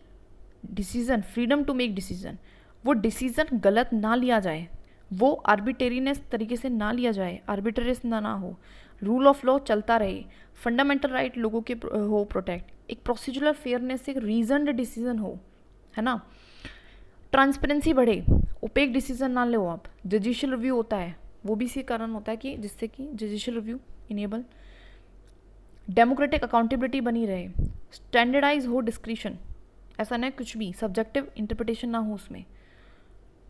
decision, freedom to make decision, वो डिसीजन गलत ना लिया जाए, वो आर्बिटेरीनेस तरीके से ना लिया जाए, आर्बिटरीनेस ना हो, रूल ऑफ लॉ चलता रहे, फंडामेंटल राइट लोगों के हो प्रोटेक्ट, एक प्रोसीजरल फेयरनेस, एक रीजनड डिसीजन हो, है ना, ट्रांसपेरेंसी बढ़े, ओपेक डिसीजन ना लो आप, जुडिशियल रिव्यू होता है, वो भी इसी कारण होता है कि जिससे कि judicial review enable, democratic accountability बनी रहे, स्टैंडर्डाइज हो डिस्क्रिशन, ऐसा ना कुछ भी सब्जेक्टिव इंटरप्रिटेशन ना हो उसमें,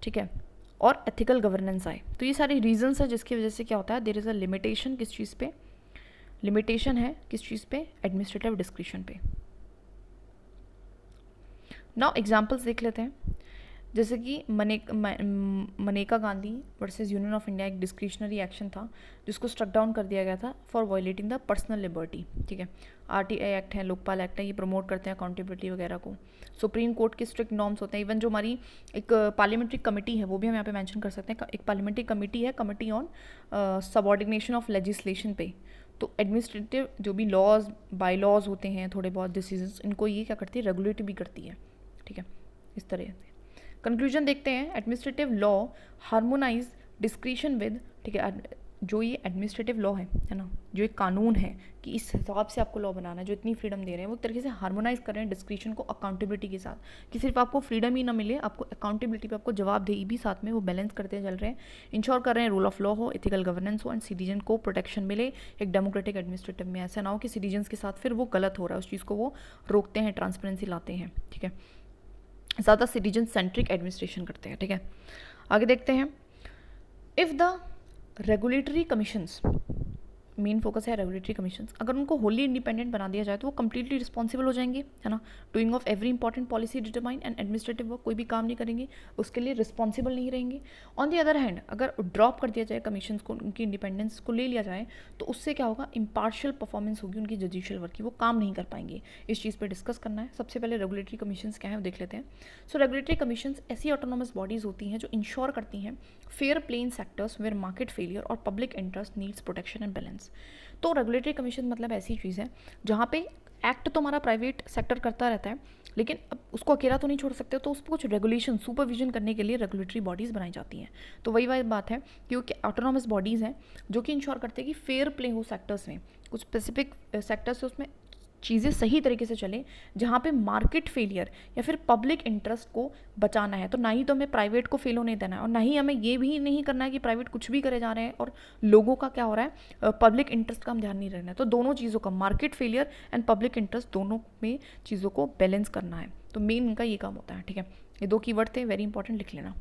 ठीक है, और एथिकल गवर्नेंस आए। तो ये सारे रीजंस है जिसकी वजह से क्या होता है, देयर इज़ अ लिमिटेशन, किस चीज़ पे लिमिटेशन है, किस चीज़ पे, एडमिनिस्ट्रेटिव डिस्क्रिशन पे। नाउ एग्जांपल्स देख लेते हैं, जैसे कि Maneka Gandhi versus union of India एक डिस्क्रिशनरी एक्शन था जिसको स्ट्रक डाउन कर दिया गया था for violating the personal liberty, ठीक है। आरटीआई एक्ट है, लोकपाल एक्ट है, ये प्रमोट करते हैं अकाउंटेबिलिटी वगैरह को। सुप्रीम कोर्ट के स्ट्रिक्ट नॉर्म्स होते हैं। इवन जो हमारी एक पार्लियामेंट्री कमेटी है वो भी हम यहाँ पे मेंशन कर सकते हैं, एक पार्लियामेंट्री कमेटी है, committee on subordination of legislation पे। तो एडमिनिस्ट्रेटिव जो भी लॉज, बाई लॉज होते हैं, थोड़े बहुत डिसीजंस, इनको ये क्या करती है, रेगुलेट भी करती है, ठीक है, इस तरह से। कंक्लूजन देखते हैं, administrative law harmonise discretion with, ठीक है, जो ये एडमिनिस्ट्रेटिव लॉ है ना, जो एक कानून है कि इस हिसाब से आपको लॉ बनाना है, जो इतनी फ्रीडम दे रहे हैं, वो एक तरीके से हार्मोनाइज कर रहे हैं डिस्क्रिशन को अकाउंटेबिलिटी के साथ, कि सिर्फ आपको फ्रीडम ही ना मिले, आपको अकाउंटेबिलिटी पे आपको जवाबदेही भी साथ में वो बैलेंस करते चल रहे हैं। इंश्योर कर रहे हैं रूल ऑफ लॉ हो, एथिकल गवर्नेंस हो एंड सिटीजन को प्रोटेक्शन मिले एक डेमोक्रेटिक एडमिनिस्ट्रेटिव में। ऐसा ना हो कि सिटीजन्स के साथ फिर वो गलत हो रहा है, उस चीज़ को वो रोकते हैं, ट्रांसपेरेंसी लाते हैं, ठीक है, ज़्यादा सिटीजन सेंट्रिक एडमिनिस्ट्रेशन करते हैं, ठीक है। आगे देखते हैं, if the regulatory commissions, main focus है रेगुलेटरी कमीशंस, अगर उनको होली इंडिपेंडेंट बना दिया जाए तो वो कंप्लीटली रिस्पॉन्सिबल हो जाएंगे, है ना, doing of every important policy determine and administrative work, कोई भी काम नहीं करेंगे, उसके लिए रिस्पॉन्सिबल नहीं रहेंगे। ऑन दी अदर हैंड, अगर ड्रॉप कर दिया जाए कमीशंस को, उनकी इंडिपेंडेंस को ले लिया जाए, तो उससे क्या होगा, इम्पार्शियल परफॉर्मेंस होगी उनकी जुडिशियल वर्क की, वो काम नहीं कर पाएंगे। इस चीज़ पर डिस्कस करना है। सबसे पहले रेगुलेटरी कमीशंस क्या है वो देख लेते हैं। सो रेगुलेटरी कमीशंस ऐसी ऑटोनोमस बॉडीज़ होती हैं जो इंश्योर करती हैं fair play in sectors where market failure और public interest needs protection and balance. तो रेगुलेटरी कमीशन मतलब ऐसी चीज़ है जहाँ पे एक्ट तो हमारा प्राइवेट सेक्टर करता रहता है, लेकिन अब उसको अकेला तो नहीं छोड़ सकते, तो उस पर कुछ रेगुलेशन, सुपरविजन करने के लिए रेगुलेटरी बॉडीज़ बनाई जाती हैं। तो वही बात है, क्योंकि ऑटोनॉमस बॉडीज़ हैं जो कि इंश्योर करते हैं कि फेयर प्ले हो सेक्टर्स में, कुछ स्पेसिफिक सेक्टर्स से उसमें चीज़ें सही तरीके से चले, जहाँ पे मार्केट फेलियर या फिर पब्लिक इंटरेस्ट को बचाना है। तो ना ही तो हमें प्राइवेट को फेल होने देना है और ना ही हमें ये भी नहीं करना है कि प्राइवेट कुछ भी करे जा रहे हैं और लोगों का क्या हो रहा है, पब्लिक इंटरेस्ट का हम ध्यान नहीं रखना है। तो दोनों चीज़ों का, market failure and public interest, दोनों में चीज़ों को बैलेंस करना है। तो मेन इनका ये काम होता है, ठीक है। ये दो कीवर्ड थे, वेरी इंपॉर्टेंट, लिख लेना।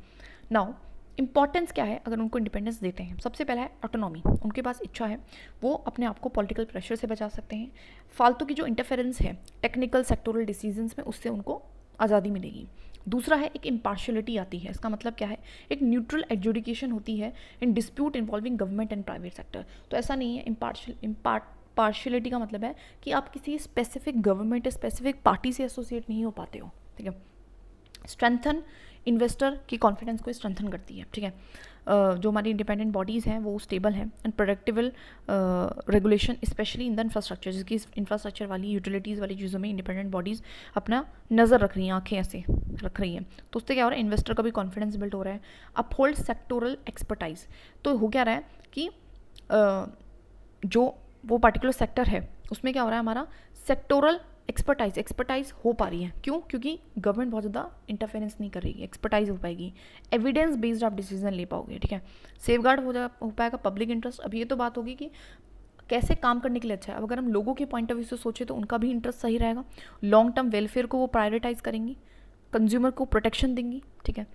नाउ इंपॉर्टेंस क्या है अगर उनको इंडिपेंडेंस देते हैं? सबसे पहला है ऑटोनॉमी, उनके पास इच्छा है, वो अपने आप को पॉलिटिकल प्रेशर से बचा सकते हैं। फालतू की जो इंटरफेरेंस है टेक्निकल सेक्टोरल डिसीजंस में, उससे उनको आज़ादी मिलेगी। दूसरा है एक इम्पार्शियलिटी आती है। इसका मतलब क्या है, एक न्यूट्रल एडजुडिकेशन होती है in dispute involving government and private sector. तो ऐसा नहीं है, पार्शियलिटी का मतलब है कि आप किसी स्पेसिफिक गवर्नमेंट, स्पेसिफिक पार्टी से एसोसिएट नहीं हो पाते हो, ठीक है। स्ट्रेंथन इन्वेस्टर की कॉन्फिडेंस को स्ट्रेंथन करती है, ठीक है। जो हमारी इंडिपेंडेंट बॉडीज़ हैं वो स्टेबल हैं and predictable regulation especially in the infrastructure, जिसकी इंफ्रास्ट्रक्चर वाली यूटिलिटीज़ वाली चीज़ों में इंडिपेंडेंट बॉडीज़ अपना नज़र रख रही हैं, आंखें ऐसे रख रही हैं, तो उससे क्या हो रहा है, इन्वेस्टर का भी कॉन्फिडेंस बिल्ड हो रहा है। अपहोल्ड सेक्टोरल एक्सपर्टाइज, तो हो क्या रहा है कि जो वो पार्टिकुलर सेक्टर है उसमें क्या हो रहा है, हमारा सेक्टोरल एक्सपर्टाइज हो पा रही है। क्यों? क्योंकि गवर्नमेंट बहुत ज़्यादा इंटरफेरेंस नहीं कर रही है, एक्सपर्टाइज हो पाएगी, एविडेंस बेस्ड आप डिसीजन ले पाओगे, ठीक है। सेफगार्ड हो पाएगा पब्लिक इंटरेस्ट। अब ये तो बात होगी कि कैसे काम करने के लिए अच्छा है। अब अगर हम लोगों के पॉइंट ऑफ व्यू से सोचे तो उनका भी इंटरेस्ट सही रहेगा, लॉन्ग टर्म वेलफेयर को वो प्रायोरिटाइज करेंगी, कंज्यूमर को प्रोटेक्शन देंगी, ठीक है।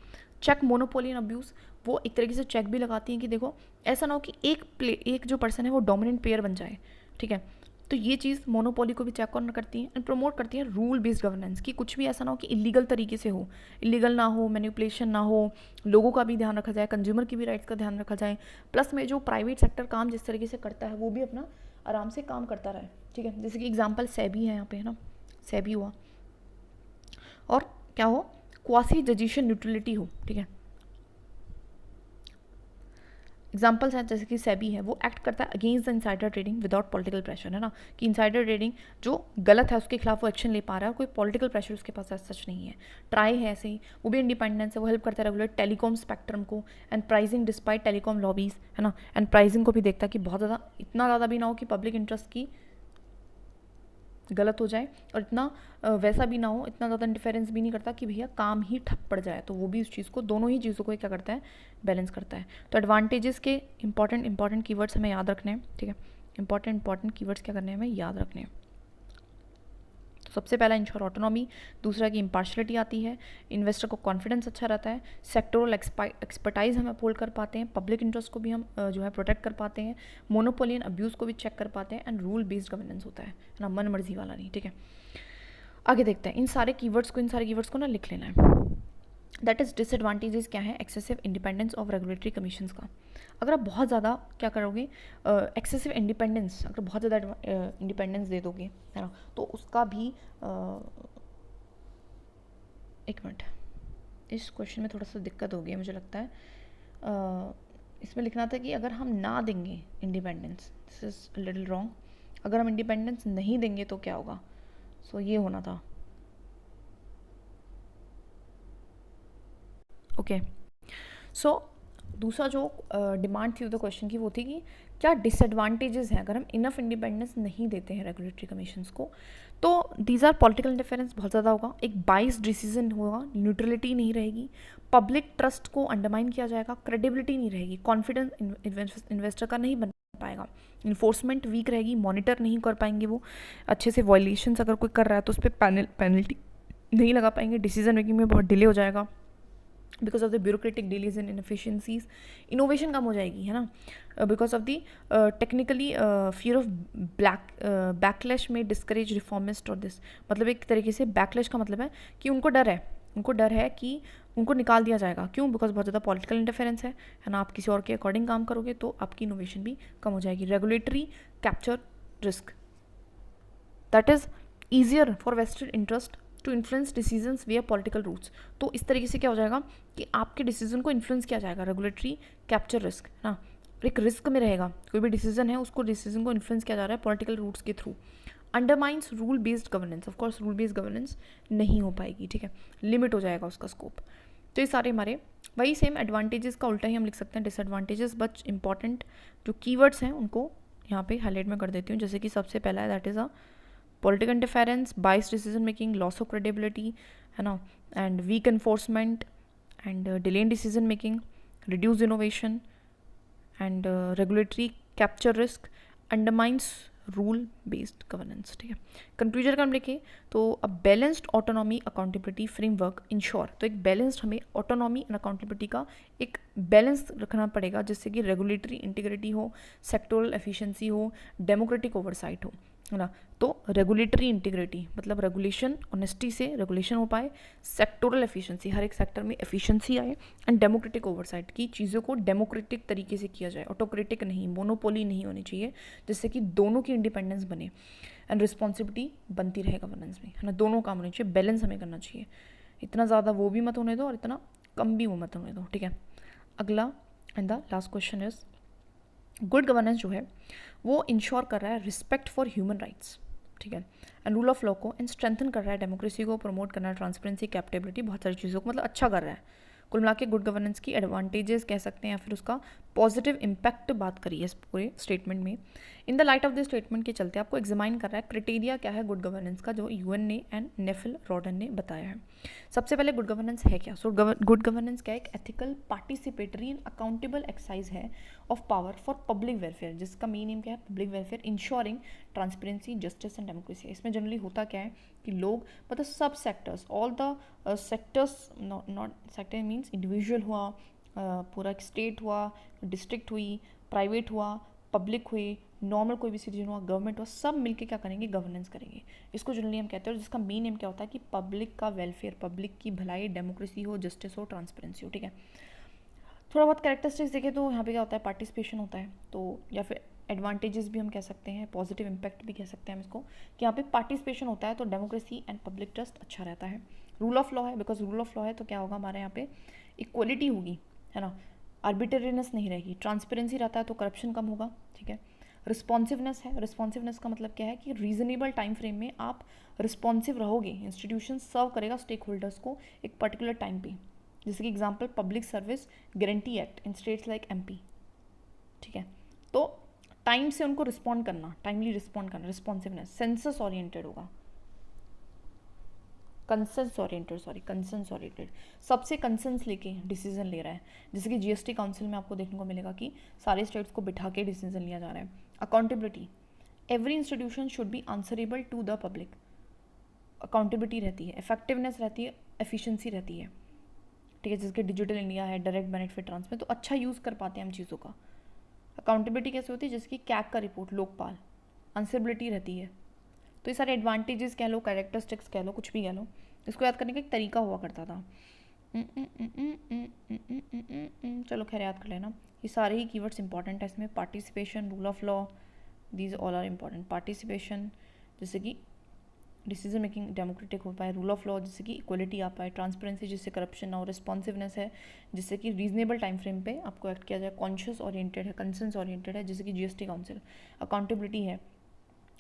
चेक मोनोपोली एंड अब्यूज़, वो एक तरीके से चेक भी लगाती हैं कि देखो ऐसा ना हो कि एक जो पर्सन है वो डोमिनेंट प्लेयर बन जाए, ठीक है। तो ये चीज़ मोनोपोली को भी चेक ऑन करती है एंड प्रमोट करती है रूल बेस्ड गवर्नेंस, कि कुछ भी ऐसा ना हो कि इलीगल तरीके से हो, इलीगल ना हो, मैनिपुलेशन ना हो, लोगों का भी ध्यान रखा जाए, कंज्यूमर की भी राइट्स का ध्यान रखा जाए, प्लस में जो प्राइवेट सेक्टर काम जिस तरीके से करता है वो भी अपना आराम से काम करता रहे, ठीक है। जैसे कि एग्जाम्पल सेबी है यहाँ पे, है ना, सेबी हुआ, और क्या हो, क्वासी जजिशियल न्यूट्रलिटी हो, ठीक है। एग्जाम्पल्स हैं जैसे कि सेबी है, वो एक्ट करता है against the insider trading without political pressure, है ना, कि इंसाइडर ट्रेडिंग जो गलत है उसके खिलाफ वो एक्शन ले पा रहा है, कोई पॉलिटिकल प्रेशर उसके पास सच नहीं है। ट्राई है ऐसे ही, वो भी इंडिपेंडेंस है, वो हेल्प करता है रेगुलेट टेलीकॉम स्पेक्ट्रम को and pricing despite telecom lobbies, है ना, एंड प्राइसिंग को भी देखता है कि बहुत ज़्यादा, इतना ज़्यादा भी ना हो कि पब्लिक इंटरेस्ट की गलत हो जाए और इतना वैसा भी ना हो, इतना ज़्यादा इंटरफेरेंस भी नहीं करता कि भैया काम ही ठप पड़ जाए, तो वो भी उस चीज़ को, दोनों ही चीज़ों को क्या करता है, बैलेंस करता है। तो एडवांटेजेस के इंपॉर्टेंट कीवर्ड्स हमें याद रखने हैं, ठीक है। इंपॉर्टेंट कीवर्ड्स क्या करने हैं, हमें याद रखने हैं। तो सबसे पहला इंश्योर ऑटोनॉमी, दूसरा की इम्पार्शलिटी आती है, इन्वेस्टर को कॉन्फिडेंस अच्छा रहता है, सेक्टोरल एक्सपर्टाइज हम अपहोल्ड कर पाते हैं, पब्लिक इंटरेस्ट को भी हम जो है प्रोटेक्ट कर पाते हैं, मोनोपोली एंड अब्यूज़ को भी चेक कर पाते हैं, एंड रूल बेस्ड गवर्नेंस होता है ना, मन मर्जी वाला नहीं, ठीक है। आगे देखते हैं, इन सारे कीवर्ड्स को ना लिख लेना है। दैट इज़ डिसएडवांटेजेस क्या है, excessive independence of regulatory commissions का। अगर आप बहुत ज़्यादा क्या करोगे, एक्सेसिव इंडिपेंडेंस, अगर बहुत ज़्यादा इंडिपेंडेंस दे दोगे, है ना, तो उसका भी एक मिनट, इस क्वेश्चन में थोड़ा सा दिक्कत हो गई है मुझे लगता है। इसमें लिखना था कि अगर हम ना देंगे independence, this is little wrong, अगर हम इंडिपेंडेंस नहीं देंगे तो क्या होगा, सो ये होना था, ओके। सो दूसरा जो डिमांड थी उधर क्वेश्चन की वो थी कि क्या डिसएडवांटेजेस हैं अगर हम इनफ इंडिपेंडेंस नहीं देते हैं रेगुलेटरी कमीशंस को। तो दीज आर पॉलिटिकल इंटरफेरेंस बहुत ज़्यादा होगा, एक बाइस्ड डिसीजन होगा, न्यूट्रलिटी नहीं रहेगी, पब्लिक ट्रस्ट को अंडरमाइन किया जाएगा, क्रेडिबिलिटी नहीं रहेगी, कॉन्फिडेंस इन्वेस्टर का नहीं बन पाएगा, इन्फोर्समेंट वीक रहेगी, मॉनिटर नहीं कर पाएंगे वो अच्छे से, वायलेशंस अगर कोई कर रहा है तो उस पर पेनल्टी नहीं लगा पाएंगे, डिसीजन मेकिंग में बहुत डिले हो जाएगा because of the bureaucratic delays and inefficiencies, innovation कम हो जाएगी, है ना, because of the technically fear of backlash में डिस्करेज रिफॉर्मिस्ट और दिस, मतलब एक तरीके से बैकलैश का मतलब है कि उनको डर है कि उनको निकाल दिया जाएगा, क्यों, बिकॉज बहुत ज़्यादा पॉलिटिकल इंटरफेरेंस है ना, आप किसी और के अकॉर्डिंग काम करोगे तो आपकी इनोवेशन भी कम हो जाएगी। Regulatory capture risk, that is easier for vested interest to influence decisions via political routes, तो इस तरीके से क्या हो जाएगा कि आपके डिसीजन को इन्फ्लुएंस किया जाएगा, रेगुलेटरी कैप्चर रिस्क ना, एक रिस्क में रहेगा, कोई भी डिसीजन है उसको डिसीजन को इन्फ्लुएंस किया जा रहा है पॉलिटिकल रूट्स के through. Undermines rule based governance, of course rule based governance नहीं हो पाएगी, ठीक है, लिमिट हो जाएगा उसका स्कोप। तो ये सारे हमारे वही सेम एडवांटेजेस का उल्टा ही हम लिख सकते हैं डिसएडवांटेजेस, बट इंपॉर्टेंट जो कीवर्ड्स हैं उनको यहाँ पे हाईलाइट में कर देती हूँ। जैसे कि सबसे पहला है that is a political interference, biased decision making, loss of credibility, है ना, and weak enforcement and delay in decision making, reduce innovation and regulatory capture risk, undermines rule based governance, ठीक है। कंक्लूजन का हम लिखे तो a balanced autonomy accountability framework ensure, तो एक बैलेंस्ड हमें ऑटोनॉमी एंड अकाउंटेबिलिटी का एक बैलेंस रखना पड़ेगा जिससे कि रेगुलेटरी इंटीग्रिटी हो, सेक्टोरल एफिशिएंसी हो, डेमोक्रेटिक ओवरसाइट हो, है ना। तो रेगुलेटरी इंटीग्रिटी मतलब रेगुलेशन ऑनेस्टी से रेगुलेशन हो पाए, सेक्टोरल एफिशिएंसी हर एक सेक्टर में एफिशिएंसी आए, एंड डेमोक्रेटिक ओवरसाइट की चीज़ों को डेमोक्रेटिक तरीके से किया जाए, ऑटोक्रेटिक नहीं, मोनोपोली नहीं होनी चाहिए, जिससे कि दोनों की इंडिपेंडेंस बने एंड रिस्पॉन्सिबिलिटी बनती रहे गवर्नेंस में, है ना, दोनों काम होने चाहिए, बैलेंस हमें करना चाहिए, इतना ज़्यादा वो भी मत होने दो और इतना कम भी मत होने दो, ठीक है। अगला and the last question is good governance जो है वो इंश्योर कर रहा है रिस्पेक्ट फॉर ह्यूमन राइट्स, ठीक है, एंड रूल ऑफ लॉ को, एंड स्ट्रेंथन कर रहा है डेमोक्रेसी को, प्रमोट करना है ट्रांसपेरेंसी, कैपेबिलिटी, बहुत सारी चीज़ों को मतलब अच्छा कर रहा है। कुल मिला के गुड गवर्नेंस की एडवांटेजेस कह सकते हैं या फिर उसका पॉजिटिव इम्पैक्ट बात करिए इस पूरे स्टेटमेंट में। In the light of this statement के चलते आपको एग्जामाइन कर रहा है क्राइटेरिया क्या है गुड गवर्नेंस का, जो यूएन ने एंड नेफिल रॉडन ने बताया है। सबसे पहले गुड गवर्नेंस है क्या? सो गुड गवर्नेंस क्या है? एक ethical, participatory and accountable exercise है of power for public welfare, जिसका मेन एम क्या है? Public welfare, ensuring transparency, justice and democracy. इसमें जनरली होता क्या है कि लोग मतलब सब sectors, all the sectors, not sector means individual हुआ, पूरा एक स्टेट हुआ, डिस्ट्रिक्ट हुई, प्राइवेट हुआ, पब्लिक हुई, नॉर्मल कोई भी सिटीजन हुआ, गवर्नमेंट हुआ, सब मिलके क्या करेंगे? गवर्नेंस करेंगे। इसको जनरली हम कहते हैं, और जिसका मेन एम क्या होता है कि पब्लिक का वेलफेयर, पब्लिक की भलाई, डेमोक्रेसी हो, जस्टिस हो, ट्रांसपेरेंसी हो, ठीक है। थोड़ा बहुत कैरेक्टरिस्टिक्स देखें तो यहाँ पे क्या होता है? पार्टिसिपेशन होता है, तो या फिर एडवांटेजेस भी हम कह सकते हैं, पॉजिटिव इम्पैक्ट भी कह सकते हैं हम इसको, कि यहाँ पे पार्टिसिपेशन होता है तो डेमोक्रेसी एंड पब्लिक ट्रस्ट अच्छा रहता है। रूल ऑफ लॉ है, बिकॉज रूल ऑफ लॉ है तो क्या होगा हमारे यहाँ पे? इक्वलिटी होगी, है ना, आर्बिट्रेरीनेस नहीं रहेगी, ट्रांसपेरेंसी रहता है तो करप्शन कम होगा, ठीक है। रिस्पॉन्सिवनेस है, रिस्पॉन्सिवनेस का मतलब क्या है कि रीजनेबल टाइम फ्रेम में आप रिस्पॉन्सिव रहोगे, इंस्टीट्यूशन सर्व करेगा स्टेक होल्डर्स को एक पर्टिकुलर टाइम पे, जैसे कि example public service guarantee act in states like MP, ठीक है। तो टाइम से उनको रिस्पॉन्ड करना, टाइमली रिस्पॉन्ड करना, रिस्पॉन्सिवनेस, सेंसस ओरिएंटेड होगा, कंसेंस ओरिएंटेड, सबसे कंसेंस लेके डिसीजन ले रहा है, जैसे कि जीएसटी काउंसिल में आपको देखने को मिलेगा कि सारे स्टेट्स को बिठा के डिसीजन लिया जा रहा है। Accountability, every institution should be answerable to the public, accountability रहती है, इफेक्टिवनेस रहती है, एफिशिएंसी रहती है, ठीक है, जिसके डिजिटल इंडिया है, डायरेक्ट बेनिफिट ट्रांसफर, तो अच्छा यूज़ कर पाते हैं हम चीज़ों का। अकाउंटेबिलिटी कैसे होती है? जैसे कि कैग का रिपोर्ट, लोकपाल, आंसरेबिलिटी रहती है। तो ये सारे एडवांटेजेस कह लो, कैरेक्टरिस्टिक्स कह लो, कुछ भी कह लो, इसको याद करने का एक तरीका हुआ करता था। चलो खैर याद कर लेना, ये सारे ही कीवर्ड्स इंपॉर्टेंट है इसमें। Participation, rule of law, these all are important. Participation जैसे कि डिसीजन मेकिंग डेमोक्रेटिक हो पाए, रूल ऑफ लॉ जिससे कि इक्वलिटी आ पाए, ट्रांसपेरेंसी जिससे करप्शन ना हो, रिस्पॉन्सिवनेस है जिससे कि रीजनेबल टाइम फ्रेम पे आपको एक्ट किया जाए, कॉन्शियस ओरिएंटेड है, कंसेंस ओरिएंटेड है जैसे कि जीएसटी काउंसिल, अकाउंटेबिलिटी है,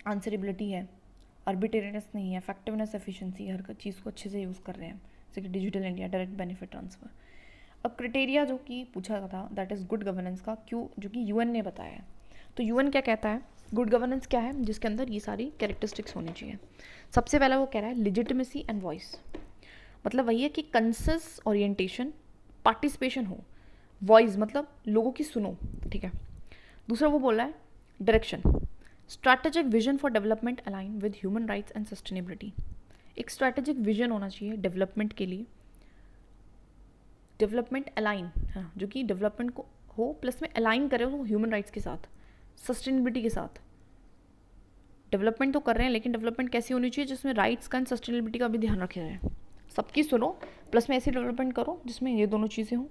आंसरेबिलिटी है, आर्बिट्रेरीनेस नहीं है, इफेक्टिवनेस, एफिशिएंसी, हर चीज़ को अच्छे से यूज़ कर रहे हैं, जैसे कि digital India, direct benefit transfer. अब क्राइटेरिया जो कि पूछा था दैट इज़ गुड गवर्नेंस का, क्यों, जो कि यूएन ने बताया है। तो यूएन क्या कहता है? गुड गवर्नेंस क्या है? जिसके अंदर ये सारी कैरेक्टरिस्टिक्स होनी चाहिए। सबसे पहला वो कह रहा है लिजिटिमेसी एंड वॉइस, मतलब वही है कि कंसेंस ओरिएंटेशन, पार्टिसिपेशन हो, वॉइस मतलब लोगों की सुनो, ठीक है। दूसरा वो बोल रहा है direction, strategic vision for development align with human rights and sustainability, एक स्ट्रैटेजिक विजन होना चाहिए डेवलपमेंट के लिए, डेवलपमेंट अलाइन, हाँ, जो कि डेवलपमेंट को हो प्लस में अलाइन करे वो ह्यूमन राइट्स के साथ, सस्टेनेबिलिटी के साथ। डेवलपमेंट तो कर रहे हैं लेकिन डेवलपमेंट कैसी होनी चाहिए जिसमें राइट्स का एंड सस्टेनेबिलिटी का भी ध्यान रखा जाए, सबकी सुनो प्लस में ऐसी डेवलपमेंट करो जिसमें ये दोनों चीज़ें हों।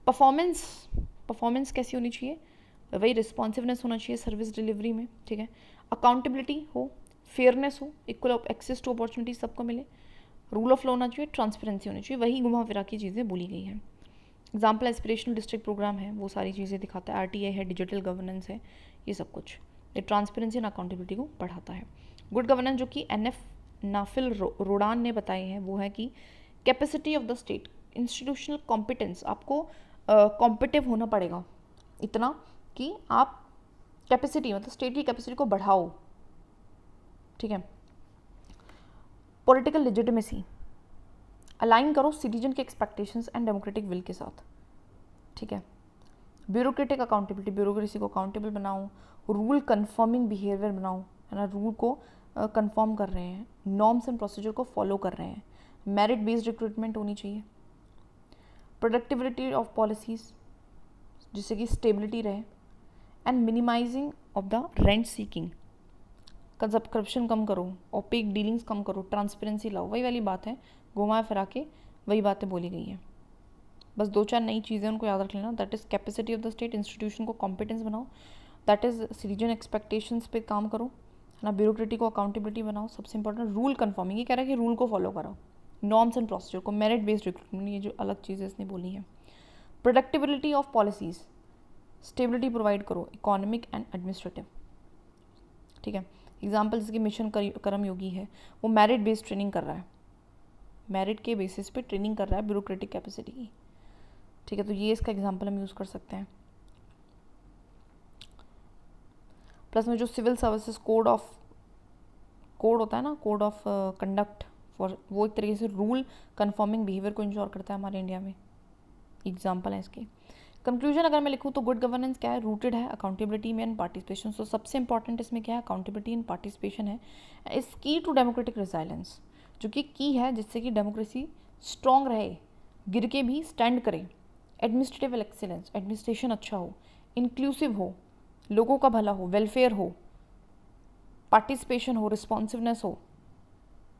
परफॉर्मेंस कैसी होनी चाहिए? वही रिस्पॉन्सिवनेस होना चाहिए सर्विस डिलीवरी में, ठीक है। अकाउंटेबिलिटी हो, फेयरनेस हो, इक्वल एक्सेस टू अपॉर्चुनिटी सबको मिले, रूल ऑफ लॉ होना चाहिए, ट्रांसपेरेंसी होनी चाहिए, वही घुमा फिरा की चीज़ें बोली गई हैं। एग्जाम्पल एस्पिरेशनल डिस्ट्रिक्ट प्रोग्राम है, वो सारी चीज़ें दिखाता है, आरटीआई है, डिजिटल गवर्नेंस है, ये सब कुछ ये ट्रांसपेरेंसी एंड अकाउंटेबिलिटी को बढ़ाता है। गुड गवर्नेंस जो कि एनएफ नाफिल रोडान ने बताए हैं वो है कि capacity of the state, institutional competence, आपको कॉम्पिटिव होना पड़ेगा इतना कि आप कैपेसिटी मतलब स्टेट की कैपेसिटी को बढ़ाओ, ठीक है। पॉलिटिकल लेजिटिमेसी, अलाइन करो सिटीजन के एक्सपेक्टेशंस एंड डेमोक्रेटिक विल के साथ, ठीक है। ब्यूरोक्रेटिक अकाउंटेबिलिटी, ब्यूरोक्रेसी को अकाउंटेबल बनाओ, रूल कन्फर्मिंग बिहेवियर बनाओ, है ना, रूल को कन्फर्म कर रहे हैं, नॉर्म्स एंड प्रोसीजर को फॉलो कर रहे हैं, मेरिट बेस्ड रिक्रूटमेंट होनी चाहिए, प्रोडक्टिविटी ऑफ पॉलिसीज़ जिससे कि स्टेबिलिटी रहे, and minimising of the rent seeking, corruption कम करो, ओपेक डीलिंग्स कम करो, ट्रांसपेरेंसी लाओ, वही वाली बात है, घुमा फिरा के वही बातें बोली गई हैं। बस 2-4 नई चीज़ें उनको याद रख लेना, that is capacity of the state, institution को कॉम्पिटेंस बनाओ, दैट इज़ सिटीजन एक्सपेक्टेशंस पे काम करो, है ना, ब्यूरोक्रेटी को अकाउंटेबिलिटी बनाओ, सबसे इंपॉर्टेंट रूल कन्फर्मिंग, ये कह रहा है कि रूल को फॉलो करो, नॉर्म्स एंड प्रोसीजर को, मेरिट बेस्ड रिक्रूटमेंट, ये जो अलग चीज़ें इसने बोली हैं। प्रोडक्टिबिलिटी ऑफ पॉलिसीज़, स्टेबिलिटी प्रोवाइड करो, इकोनॉमिक एंड एडमिनिस्ट्रेटिव, ठीक है। एग्जाम्पल जैसे कि मिशन कर्मयोगी है, वो मेरिट बेस्ड ट्रेनिंग कर रहा है, मेरिट के बेसिस पे ट्रेनिंग कर रहा है ब्यूरोक्रेटिक कैपेसिटी की, ठीक है। तो ये इसका एग्जाम्पल हम यूज़ कर सकते हैं। प्लस में जो सिविल सर्विसेज कोड होता है ना, कोड ऑफ कंडक्ट फॉर, वो एक तरीके से रूल कन्फर्मिंग बिहेवियर को इंश्योर करता है हमारे इंडिया में, एग्जाम्पल है इसके। कंक्लूजन अगर मैं लिखूँ तो गुड गवर्नेंस क्या है, रूटेड है अकाउंटेबिलिटी में एंड पार्टिसिपेशन। सो सबसे इंपॉर्टेंट इसमें क्या है, अकाउंटेबिलिटी एंड पार्टिसिपेशन है। इस की टू डेमोक्रेटिक रिजाइलेंस, जो कि की है जिससे कि डेमोक्रेसी स्ट्रॉन्ग रहे, गिर के भी स्टैंड करे। एडमिनिस्ट्रेटिव एक्सीलेंस, एडमिनिस्ट्रेशन अच्छा हो, इंक्लूसिव हो, लोगों का भला हो, वेलफेयर हो, पार्टिसिपेशन हो, रिस्पॉन्सिवनेस हो,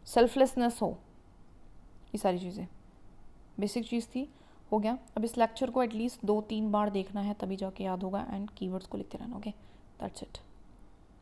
सेल्फलेसनेस हो, ये सारी चीज़ें बेसिक चीज़ थी। हो गया। अब इस लेक्चर को एटलीस्ट 2-3 बार देखना है, तभी जाके याद होगा, एंड कीवर्ड्स को लिखते रहना। Okay, that's it.